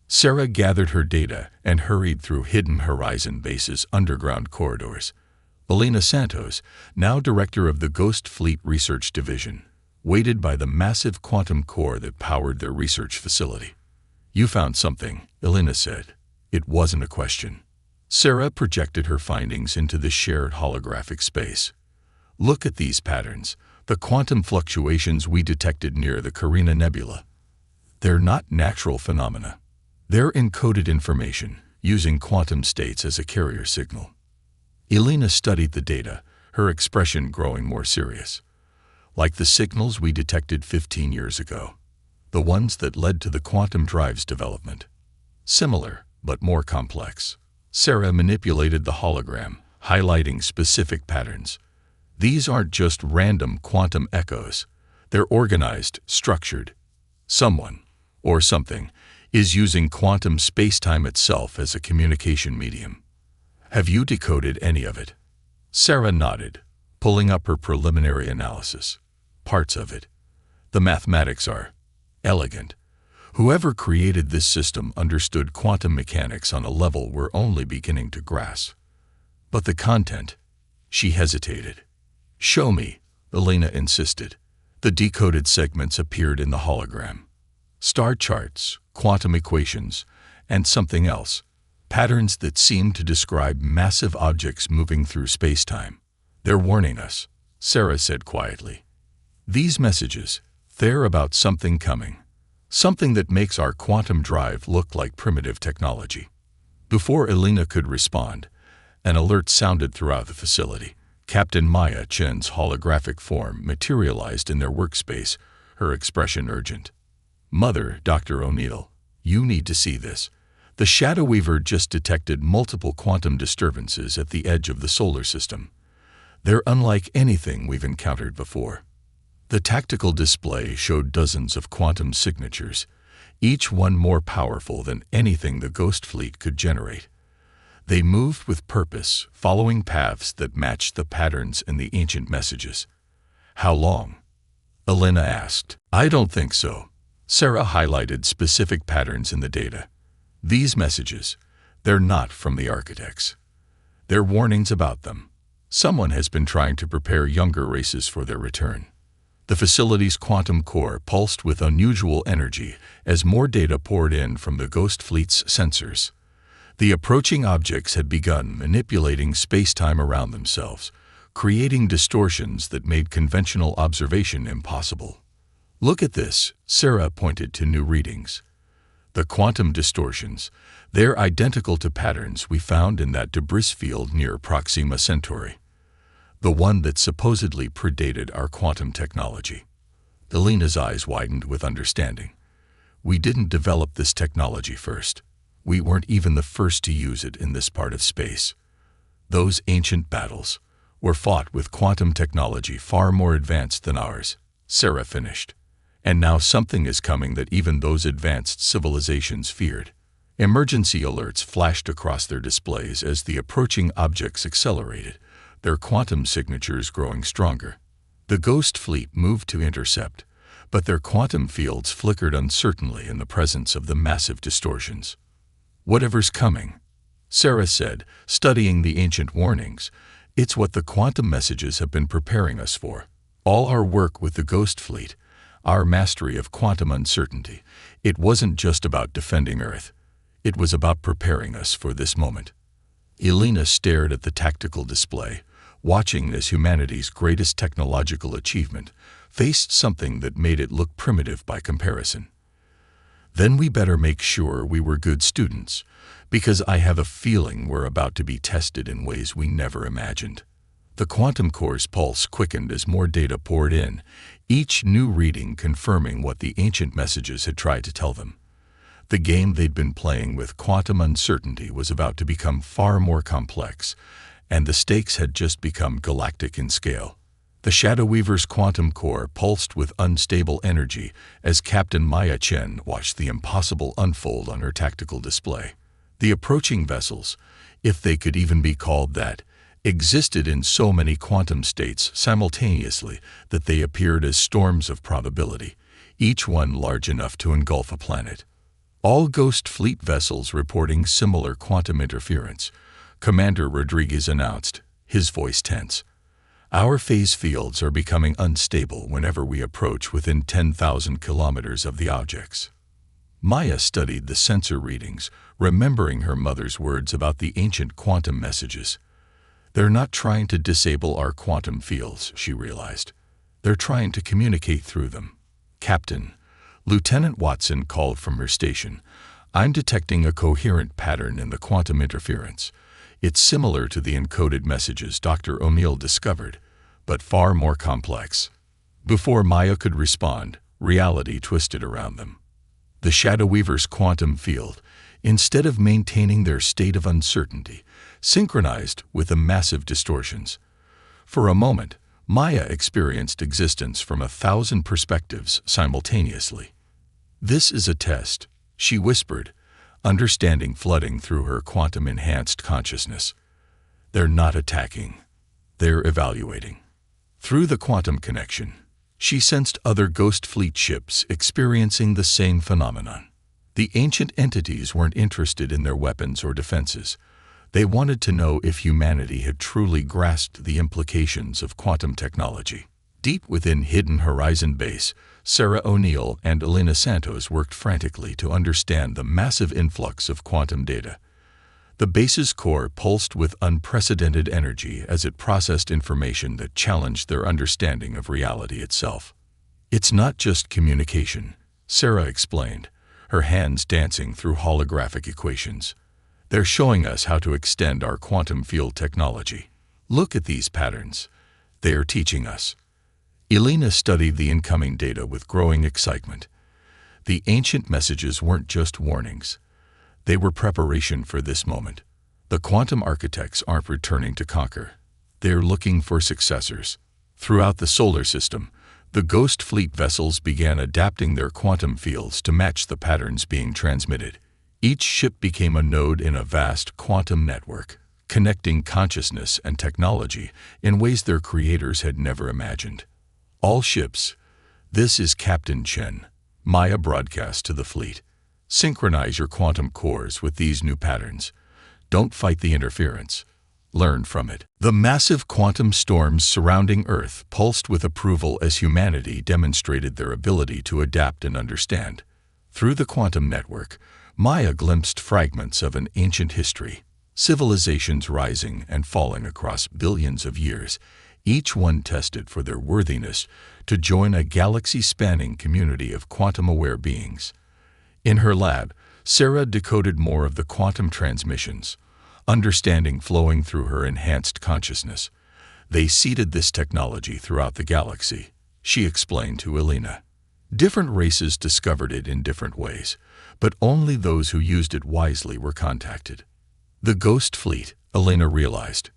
Sarah gathered her data and hurried through Hidden Horizon Base's underground corridors. Elena Santos, now director of the Ghost Fleet Research Division, waited by the massive quantum core that powered their research facility. "You found something," Elena said. It wasn't a question. Sarah projected her findings into the shared holographic space. "Look at these patterns, the quantum fluctuations we detected near the Carina Nebula. They're not natural phenomena. They're encoded information, using quantum states as a carrier signal." Elena studied the data, her expression growing more serious. "Like the signals we detected 15 years ago. The ones that led to the quantum drive's development. Similar, but more complex." Sarah manipulated the hologram, highlighting specific patterns. "These aren't just random quantum echoes. They're organized, structured. Someone, or something, is using quantum spacetime itself as a communication medium." "Have you decoded any of it?" Sarah nodded, pulling up her preliminary analysis. "Parts of it. The mathematics are elegant, Whoever created this system understood quantum mechanics on a level we're only beginning to grasp. But the content? She hesitated. Show me, Elena insisted. The decoded segments appeared in the hologram. Star charts, quantum equations, and something else. Patterns that seemed to describe massive objects moving through space-time. They're warning us, Sarah said quietly. These messages, they're about something coming. Something that makes our quantum drive look like primitive technology. Before Elena could respond, an alert sounded throughout the facility. Captain Maya Chen's holographic form materialized in their workspace, her expression urgent. Mother, Dr. O'Neill, you need to see this. The Shadow Weaver just detected multiple quantum disturbances at the edge of the solar system. They're unlike anything we've encountered before. The tactical display showed dozens of quantum signatures, each one more powerful than anything the Ghost Fleet could generate. They moved with purpose, following paths that matched the patterns in the ancient messages. How long? Elena asked. I don't think so. Sarah highlighted specific patterns in the data. These messages, they're not from the architects. They're warnings about them. Someone has been trying to prepare younger races for their return. The facility's quantum core pulsed with unusual energy as more data poured in from the Ghost Fleet's sensors. The approaching objects had begun manipulating space-time around themselves, creating distortions that made conventional observation impossible. Look at this, Sarah pointed to new readings. The quantum distortions, they're identical to patterns we found in that debris field near Proxima Centauri, the one that supposedly predated our quantum technology. Elena's eyes widened with understanding. We didn't develop this technology first. We weren't even the first to use it in this part of space. Those ancient battles were fought with quantum technology far more advanced than ours, Sarah finished. And now something is coming that even those advanced civilizations feared. Emergency alerts flashed across their displays as the approaching objects accelerated, their quantum signatures growing stronger. The Ghost Fleet moved to intercept, but their quantum fields flickered uncertainly in the presence of the massive distortions. Whatever's coming, Sarah said, studying the ancient warnings, it's what the quantum messages have been preparing us for. All our work with the Ghost Fleet, our mastery of quantum uncertainty, it wasn't just about defending Earth. It was about preparing us for this moment. Elena stared at the tactical display, watching as humanity's greatest technological achievement faced something that made it look primitive by comparison. Then we better make sure we were good students, because I have a feeling we're about to be tested in ways we never imagined. The quantum core's pulse quickened as more data poured in, each new reading confirming what the ancient messages had tried to tell them. The game they'd been playing with quantum uncertainty was about to become far more complex, and the stakes had just become galactic in scale. The Shadow Weaver's quantum core pulsed with unstable energy as Captain Maya Chen watched the impossible unfold on her tactical display. The approaching vessels, if they could even be called that, existed in so many quantum states simultaneously that they appeared as storms of probability, each one large enough to engulf a planet. All Ghost Fleet vessels reporting similar quantum interference, Commander Rodriguez announced, his voice tense. Our phase fields are becoming unstable whenever we approach within 10,000 kilometers of the objects. Maya studied the sensor readings, remembering her mother's words about the ancient quantum messages. They're not trying to disable our quantum fields, she realized. They're trying to communicate through them. Captain, Lieutenant Watson called from her station. I'm detecting a coherent pattern in the quantum interference. It's similar to the encoded messages Dr. O'Neill discovered, but far more complex. Before Maya could respond, reality twisted around them. The Shadow Weaver's quantum field, instead of maintaining their state of uncertainty, synchronized with the massive distortions. For a moment, Maya experienced existence from 1,000 perspectives simultaneously. This is a test, she whispered, understanding flooding through her quantum-enhanced consciousness. They're not attacking. They're evaluating. Through the quantum connection, She sensed other Ghost Fleet ships experiencing the same phenomenon. The ancient entities weren't interested in their weapons or defenses. They wanted to know if humanity had truly grasped the implications of quantum technology. Deep within Hidden Horizon Base, Sarah O'Neill and Elena Santos worked frantically to understand the massive influx of quantum data. The base's core pulsed with unprecedented energy as it processed information that challenged their understanding of reality itself. "It's not just communication," Sarah explained, her hands dancing through holographic equations. "They're showing us how to extend our quantum field technology. Look at these patterns. They are teaching us." Elena studied the incoming data with growing excitement. The ancient messages weren't just warnings. They were preparation for this moment. The quantum architects aren't returning to conquer. They're looking for successors. Throughout the solar system, the Ghost Fleet vessels began adapting their quantum fields to match the patterns being transmitted. Each ship became a node in a vast quantum network, connecting consciousness and technology in ways their creators had never imagined. "All ships, this is Captain Chen," Maya broadcast to the fleet. "Synchronize your quantum cores with these new patterns. Don't fight the interference. Learn from it." The massive quantum storms surrounding Earth pulsed with approval as humanity demonstrated their ability to adapt and understand. Through the quantum network, Maya glimpsed fragments of an ancient history, civilizations rising and falling across billions of years, each one tested for their worthiness to join a galaxy-spanning community of quantum-aware beings. In her lab, Sarah decoded more of the quantum transmissions, understanding flowing through her enhanced consciousness. "They seeded this technology throughout the galaxy," she explained to Elena. "Different races discovered it in different ways, but only those who used it wisely were contacted. The Ghost Fleet," Elena realized.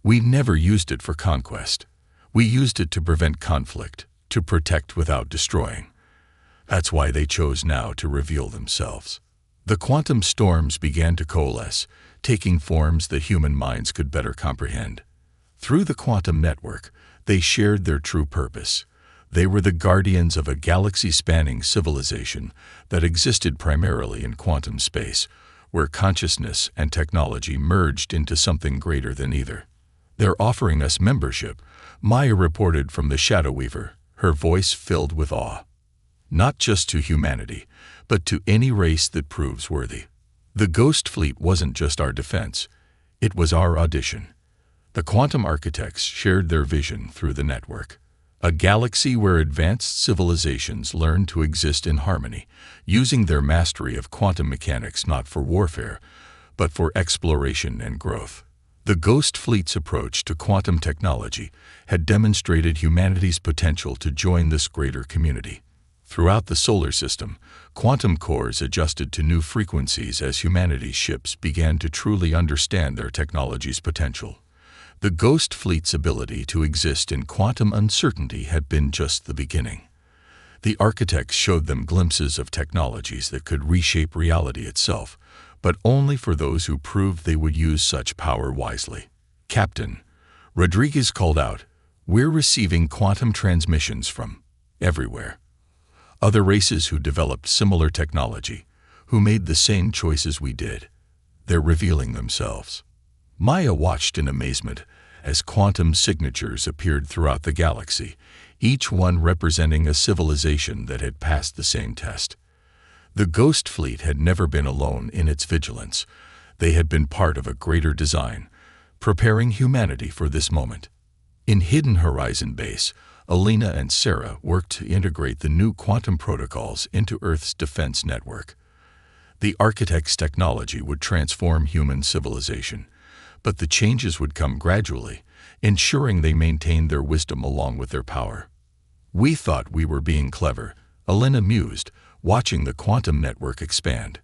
"We never used it for conquest. We used it to prevent conflict, to protect without destroying. That's why they chose now to reveal themselves." The quantum storms began to coalesce, taking forms that human minds could better comprehend. Through the quantum network, they shared their true purpose. They were the guardians of a galaxy-spanning civilization that existed primarily in quantum space, where consciousness and technology merged into something greater than either. "They're offering us membership," Maya reported from the Shadow Weaver, her voice filled with awe. "Not just to humanity, but to any race that proves worthy. The Ghost Fleet wasn't just our defense, it was our audition." The quantum architects shared their vision through the network. A galaxy where advanced civilizations learn to exist in harmony, using their mastery of quantum mechanics not for warfare, but for exploration and growth. The Ghost Fleet's approach to quantum technology had demonstrated humanity's potential to join this greater community. Throughout the solar system, quantum cores adjusted to new frequencies as humanity's ships began to truly understand their technology's potential. The Ghost Fleet's ability to exist in quantum uncertainty had been just the beginning. The architects showed them glimpses of technologies that could reshape reality itself, but only for those who proved they would use such power wisely. "Captain," Rodriguez called out, "we're receiving quantum transmissions from everywhere. Other races who developed similar technology, who made the same choices we did. They're revealing themselves." Maya watched in amazement as quantum signatures appeared throughout the galaxy, each one representing a civilization that had passed the same test. The Ghost Fleet had never been alone in its vigilance. They had been part of a greater design, preparing humanity for this moment. In Hidden Horizon Base, Elena and Sarah worked to integrate the new quantum protocols into Earth's defense network. The architect's technology would transform human civilization, but the changes would come gradually, ensuring they maintained their wisdom along with their power. "We thought we were being clever," Elena mused, watching the quantum network expand.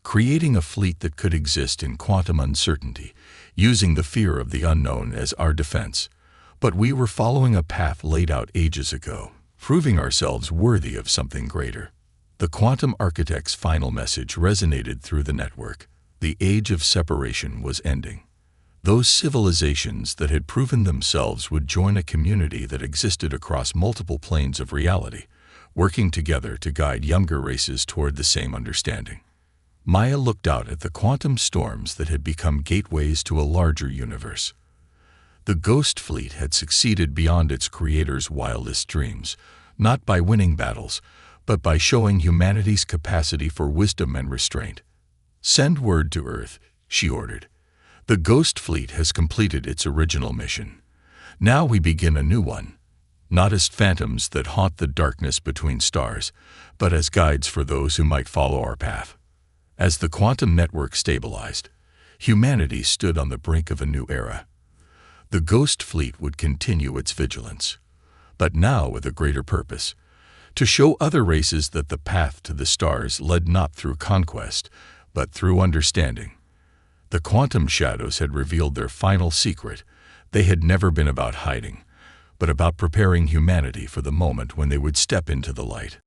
"Creating a fleet that could exist in quantum uncertainty, using the fear of the unknown as our defense. But we were following a path laid out ages ago, proving ourselves worthy of something greater." The quantum architect's final message resonated through the network. The age of separation was ending. Those civilizations that had proven themselves would join a community that existed across multiple planes of reality, working together to guide younger races toward the same understanding. Maya looked out at the quantum storms that had become gateways to a larger universe. The Ghost Fleet had succeeded beyond its creator's wildest dreams, not by winning battles, but by showing humanity's capacity for wisdom and restraint. "Send word to Earth," she ordered. "The Ghost Fleet has completed its original mission. Now we begin a new one, not as phantoms that haunt the darkness between stars, but as guides for those who might follow our path." As the quantum network stabilized, humanity stood on the brink of a new era. The Ghost Fleet would continue its vigilance, but now with a greater purpose: to show other races that the path to the stars led not through conquest, but through understanding. The quantum shadows had revealed their final secret. They had never been about hiding, but about preparing humanity for the moment when they would step into the light.